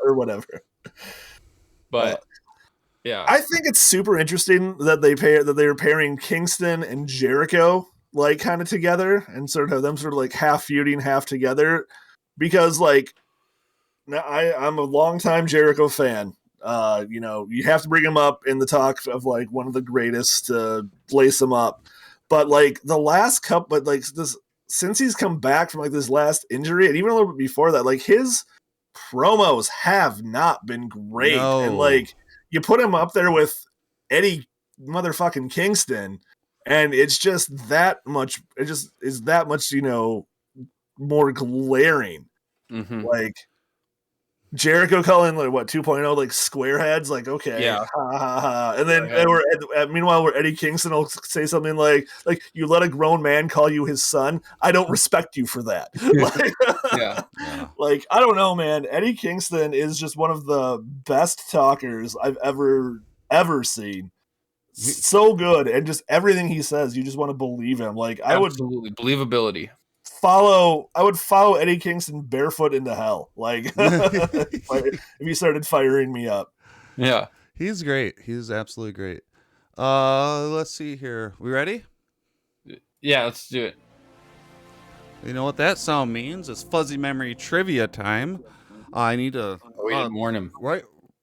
or whatever. But yeah, I think it's super interesting that they're pairing Kingston and Jericho kind of together, and sort of them half feuding, half together, because now I'm a longtime Jericho fan. You have to bring him up in the talk of one of the greatest to lace him up. But the last couple, since he's come back from like this last injury, and even a little bit before that, like his promos have not been great. No. And like you put him up there with Eddie motherfucking Kingston, and it's just that much. It just is that much, more glaring. Mm-hmm. Like Jericho calling like what 2.0 like squareheads, like okay, Yeah. ha ha ha. And then meanwhile, where Eddie Kingston will say something like you let a grown man call you his son. I don't respect you for that. Yeah. Like I don't know, man. Eddie Kingston is just one of the best talkers I've ever seen. So good, and just everything he says, you just want to believe him. Like Absolutely. Believability. I would follow Eddie Kingston barefoot into hell. Like if he started firing me up. Yeah. He's great. He's absolutely great. Let's see here. We ready? Yeah, let's do it. You know what that sound means? It's fuzzy memory trivia time. I need to We didn't warn him.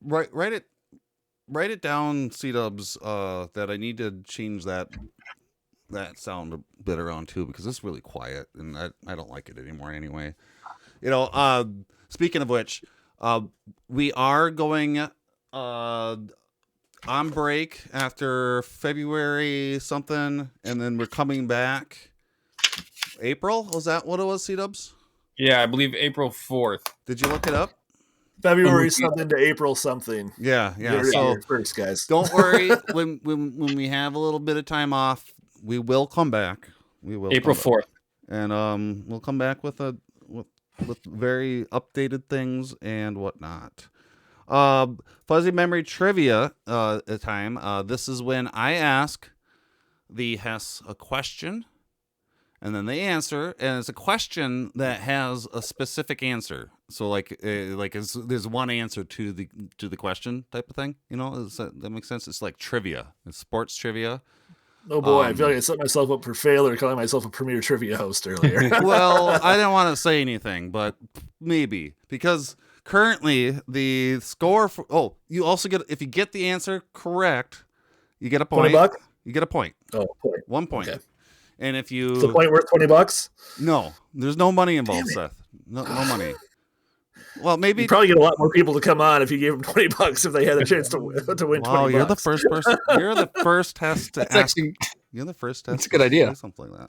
write it down, C-dubs, that I need to change that sound a bit around too, because it's really quiet and I don't like it anymore anyway. Speaking of which, we are going on break after February something, and then we're coming back April. Was that what it was, C-dubs? Yeah, I believe April 4th. Did you look it up? February something to April something. Yeah. So first, guys, don't worry. when we have a little bit of time off, we will come back. We will April 4th, and we'll come back with very updated things and whatnot. Fuzzy memory trivia time. This is when I ask the Hess a question, and then they answer, and it's a question that has a specific answer. So there's one answer to the question type of thing. Does that make sense? It's like trivia. It's sports trivia. Oh boy, I feel like I set myself up for failure calling myself a premier trivia host earlier. Well, I didn't want to say anything, but maybe, because currently the score you also get, if you get the answer correct, you get a point. $20? You get a point. Oh, point. 1 point. Okay. And if you... Is the point worth $20? No, there's no money involved, Seth. No money. Well, maybe you'd probably get a lot more people to come on if you gave them $20 if they had a chance to win $20. Wow, you're the first person. You're the first test to ask. You're the first test. That's a good idea. Something like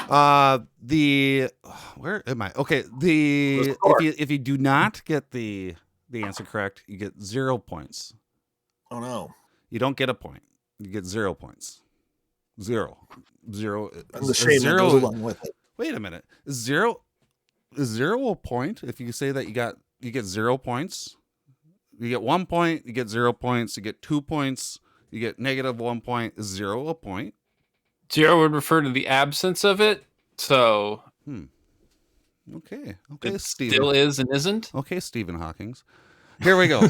that. Where am I? Okay. If you do not get the answer correct, you get 0 points. Oh no! You don't get a point. You get 0 points. Zero. And the shame that goes along with it. Wait a minute. Is zero a point? If you say that you get 0 points, you get 1 point, you get 0 points, you get 2 points, you get -1 point. Is 0 a point? 0 would refer to the absence of it. So, Okay, it Stephen. still is and isn't. Okay, Stephen Hawking's. Here we go.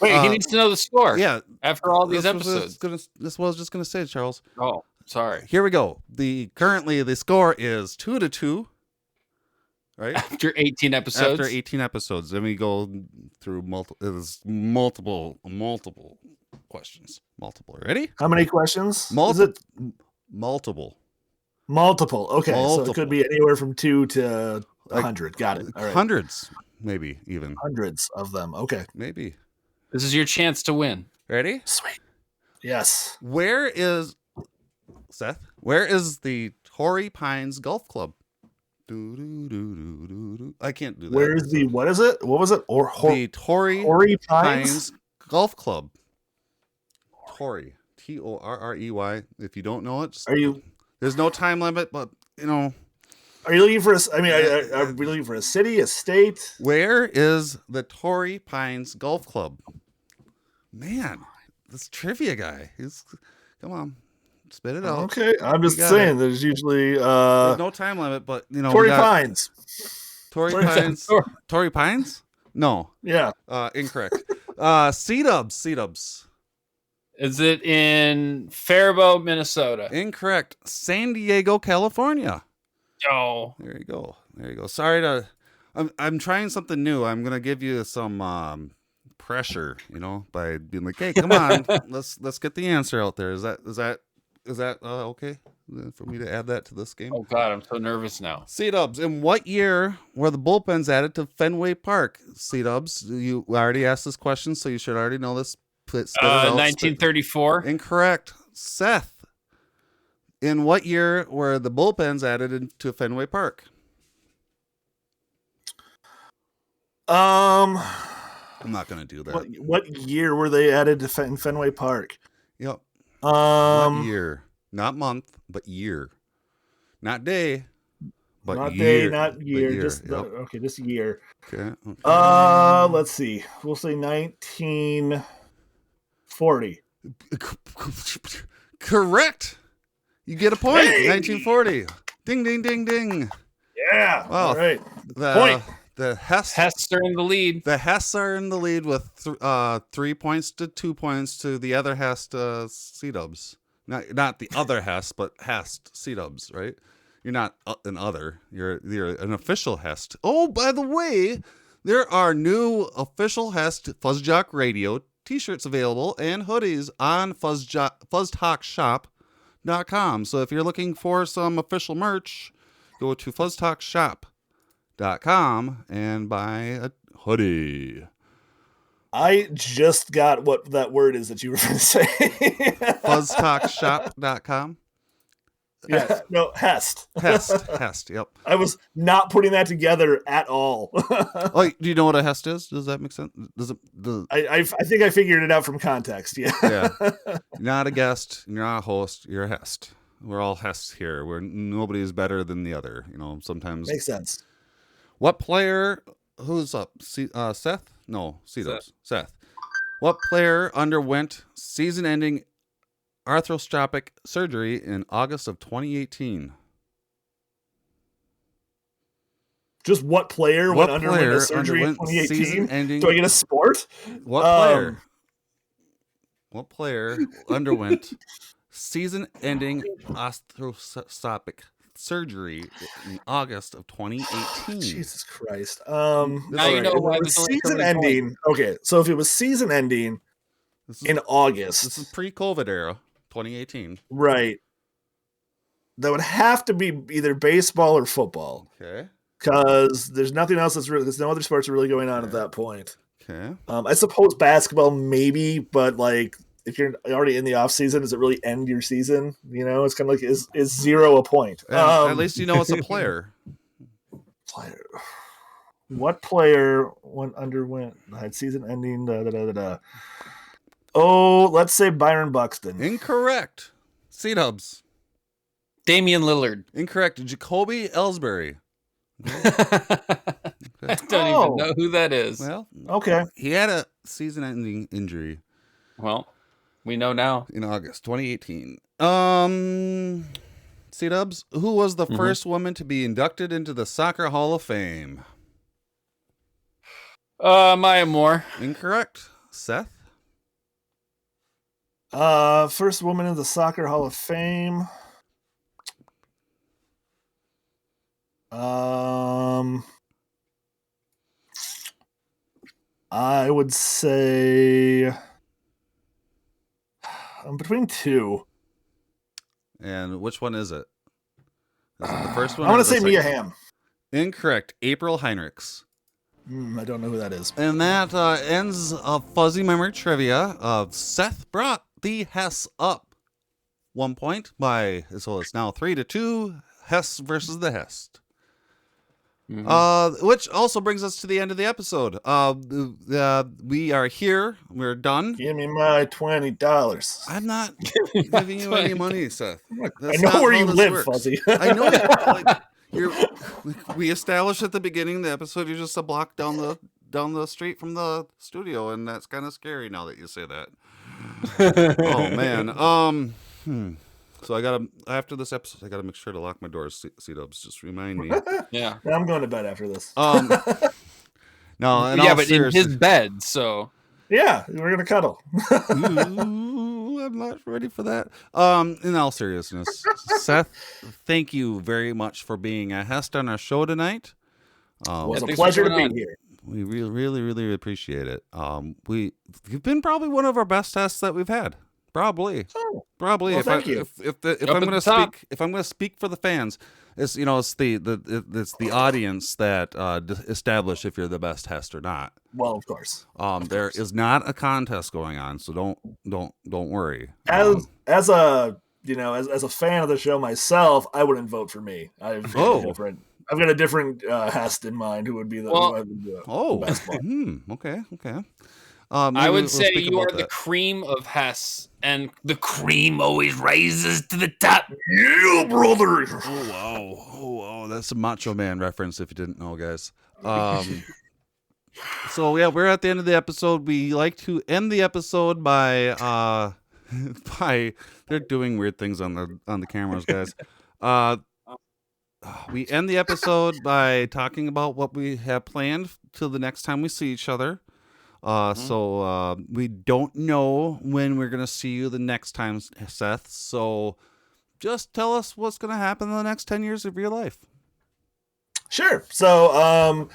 Wait, he needs to know the score. Yeah. After all these episodes. This was just gonna say, Charles. Oh, sorry. Here we go. Currently the score is 2-2. Right? After 18 episodes. After 18 episodes. Then we go through multiple questions. Multiple. Ready? How many questions? Multiple. Multiple. Okay. So it could be anywhere from 2 to 100. Got it. All right. Hundreds, maybe even. Hundreds of them. Okay. Maybe. This is your chance to win. Ready? Sweet. Yes. Where is the Torrey Pines Golf Club? I can't do that. Where's the, what is it? What was it? The Torrey Pines Golf Club. Torrey. Torrey. If you don't know it, there's no time limit, but Are you looking for are we looking for a city, a state? Where is the Torrey Pines Golf Club? Man, this trivia guy. Come on. Spit it out. Okay, I'm just saying there's usually there's no time limit, but Torrey Pines. Torrey Pines. Torrey Pines? No. Yeah. Incorrect. C-dubs. Is it in Faribault, Minnesota? Incorrect. San Diego, California. Oh. There you go. Sorry I'm trying something new. I'm gonna give you some pressure, by being like, hey, come on, let's get the answer out there. Is that okay? for me to add that to this game. Oh God, I'm so nervous now. C-Dubs, in what year were the Bullpens added to Fenway Park? C-Dubs, you already asked this question, so you should already know this. 1934. Incorrect. Seth, in what year were the Bullpens added into Fenway Park? I'm not going to do that. What year were they added to Fenway Park? Yep. What year? Not month, but year. Not day, but not year. Day, not year. Year. Just Yep. okay, just year. Okay. Let's see. We'll say 1940. Correct. You get a point. Hey! 1940. Ding, ding, ding, ding. Yeah. Well, all right. Point. The Hests are in the lead. The Hests are in the lead with 3 points to 2 points to the other Hest C-Dubs. Not the other Hest, but Hest C-Dubs, right? You're not an other. You're an official Hest. Oh, by the way, there are new official Hest FuzzJockRadio t-shirts available and hoodies on FuzzTalkShop.com. So if you're looking for some official merch, go to FuzzTalkShop.com and buy a hoodie. I just got what that word is that you were going to say. FuzzTalkShop.com. Yeah, no, Hest. Hest, yep. I was not putting that together at all. Oh, do you know what a Hest is? Does that make sense? I think I figured it out from context, yeah. Yeah. You're not a guest, you're not a host, you're a Hest. We're all Hests here. Nobody is better than the other. Sometimes. Makes sense. What player, who's up? Seth? No, Seth. What player underwent season-ending arthroscopic surgery in August of 2018? Just what player underwent a surgery in 2018? Do I get a sport? What player underwent season-ending arthroscopic surgery in August of 2018? Jesus Christ. Now you know why there's only season ending. Okay, so if it was season ending in August. This is pre-COVID era, 2018. Right. That would have to be either baseball or football. Okay. Because there's nothing else there's no other sports are really going on at that point. Okay. I suppose basketball maybe, but like if you're already in the off season, does it really end your season? It's kind of like is 0 a point? At least you know it's a player. What player underwent had season ending? Oh, let's say Byron Buxton. Incorrect. C-Dubs. Damian Lillard. Incorrect. Jacoby Ellsbury. I don't even know who that is. Well, okay. He had a season-ending injury. Well, we know now. In August 2018. C-Dubs, who was the first woman to be inducted into the Soccer Hall of Fame? Maya Moore. Incorrect. Seth? First woman in the Soccer Hall of Fame. I would say I'm between two. And which one is it? Is it the first one? I want to say Mia Hamm. Incorrect. April Heinrichs. I don't know who that is. And that ends Fuzzy Memory Trivia. Seth brought the Hess up 1 point so it's now 3-2. Hess versus the Hest. Which also brings us to the end of the episode. We are here. We're done. Give me my $20. I'm not giving you any money, Seth. I know where you live, Fuzzy. I know we established at the beginning of the episode you're just a block down the street from the studio, and that's kind of scary now that you say that. Oh man. So after this episode, I gotta make sure to lock my doors. C-Dubs, just remind me. Yeah. I'm going to bed after this. No, but in his bed, so yeah, we're gonna cuddle. Ooh, I'm not ready for that. In all seriousness, Seth, thank you very much for being a guest on our show tonight. It was a pleasure to be here. We really, really, really appreciate it. You've been probably one of our best guests that we've had. Probably. Oh, Probably. well, if thank you. If Up I'm at gonna the top. speak for the fans, it's it's the audience that establish if you're the best host or not. Well, of course. There is not a contest going on, so don't worry. As a as a fan of the show myself, I wouldn't vote for me. I've got a different Hest in mind who would be the best one. Okay. I would say you are the cream of Hess, and the cream always rises to the top. Yeah, brother. Oh wow, that's a Macho Man reference if you didn't know, guys. So yeah, we're at the end of the episode. We like to end the episode by they're doing weird things on the cameras, guys. We end the episode by talking about what we have planned till the next time we see each other. So we don't know when we're gonna see you the next time, Seth. So just tell us what's gonna happen in the next 10 years of your life. Sure. So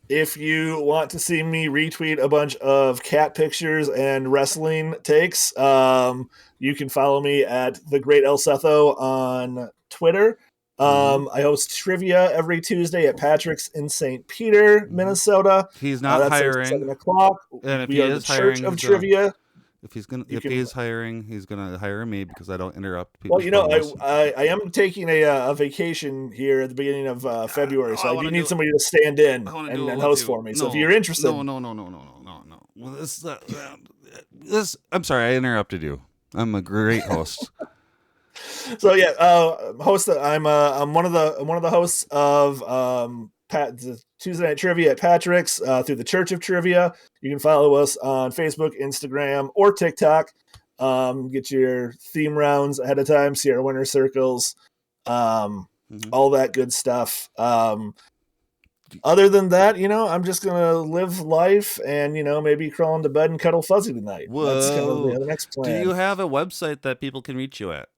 if you want to see me retweet a bunch of cat pictures and wrestling takes, you can follow me at the Great El Setho on Twitter. I host trivia every Tuesday at Patrick's in St. Peter, Minnesota. He's not that's hiring. At 7 o'clock. And if we he are is the hiring, Church of Trivia. If he's hiring, he's gonna hire me because I don't interrupt people. Well, I am taking a vacation here at the beginning of February, so I do need somebody to stand in and host for me. So if you're interested, no. Well, this. I'm sorry, I interrupted you. I'm a great host. So yeah, host. I'm one of the hosts of the Tuesday Night Trivia at Patrick's through the Church of Trivia. You can follow us on Facebook, Instagram, or TikTok. Get your theme rounds ahead of time, see our winner circles, all that good stuff. Other than that, I'm just gonna live life and maybe crawl into bed and cuddle Fuzzy tonight. Whoa. That's kind of the next plan. Do you have a website that people can reach you at?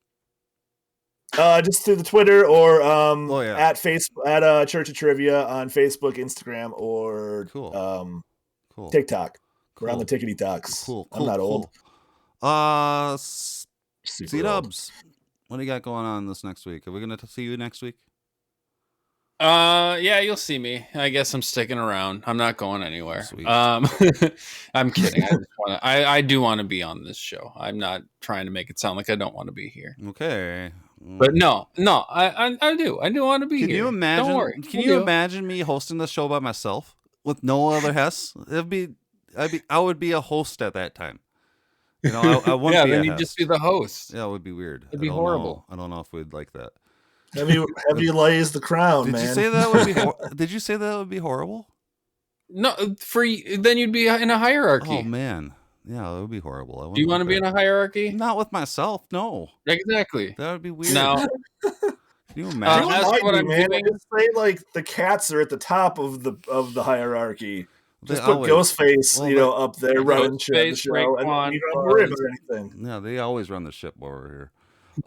Just through the Twitter or at Facebook at Church of Trivia on Facebook, Instagram, or TikTok. We're on the Tickety Talks. Cool. I'm not old. C-Dubs, what do you got going on this next week? Are we gonna see you next week? Yeah, you'll see me. I guess I'm sticking around. I'm not going anywhere. Sweet. I'm kidding. I do want to be on this show. I'm not trying to make it sound like I don't want to be here. Okay. But no, I do. I do want to be here. Can you imagine? Don't worry. Can you imagine me hosting the show by myself with no other Hess? I would be a host at that time. I wouldn't yeah, be then a you'd Hess. just be the host. Yeah, it would be weird. It'd be horrible. I don't know if we'd like that. Heavy lays the crown, man. Did you say that would be? Did you say that would be horrible? No, then you'd be in a hierarchy. Oh man, yeah, that would be horrible. Do you want to be in a hierarchy? Not with myself, no. Exactly. That would be weird. Now, can you imagine? that's what I'm doing. Just say like the cats are at the top of the hierarchy. Just They put always- Ghostface, up there running the show, Raekwon, and you don't worry about anything. Yeah, they always run the ship over here.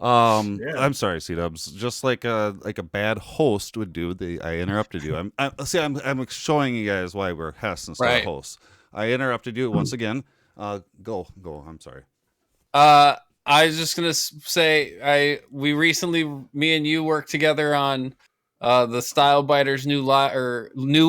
I'm sorry, C-Dubs. Just like a bad host would do. I interrupted you. I'm showing you guys why we're Hess instead of hosts. I interrupted you once again. Go. I'm sorry. I was just gonna say, we recently, me and you worked together on the Style Biters new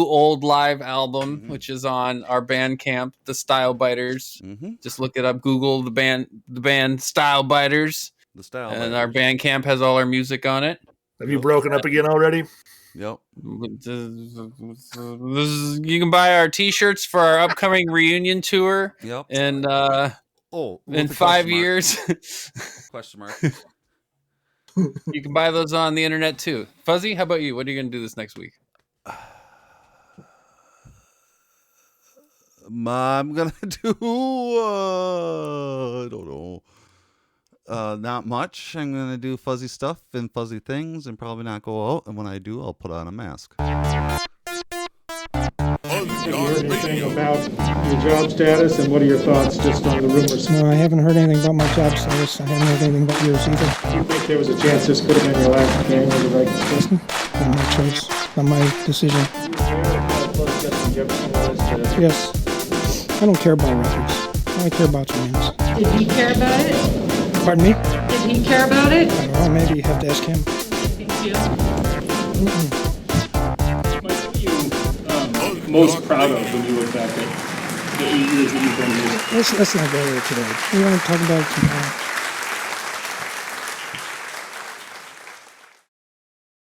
old live album, which is on our Bandcamp, the Style Biters. Just look it up. Google the band Style Biters. And our Bandcamp has all our music on it. Have you broken up again already? Yep. You can buy our T-shirts for our upcoming reunion tour. Yep. And in 5 years. Question mark. You can buy those on the internet too. Fuzzy, how about you? What are you going to do this next week? I'm gonna do. I don't know. Not much. I'm gonna do fuzzy stuff and fuzzy things, and probably not go out. And when I do, I'll put on a mask. Have you heard anything about your job status, and what are your thoughts just on the rumors? No, I haven't heard anything about my job status. I haven't heard anything about yours either. Do you think there was a chance this could have been your last game of the right decision? Not my choice. Not my decision. Yes. I don't care about records. All I care about your names. Did he care about it? Pardon me? Did he care about it? I don't know. Maybe you have to ask him. Thank you. What are you most proud of when you look back at the 8 years that you've been here? Let's not go there today. We want to talk about it tomorrow.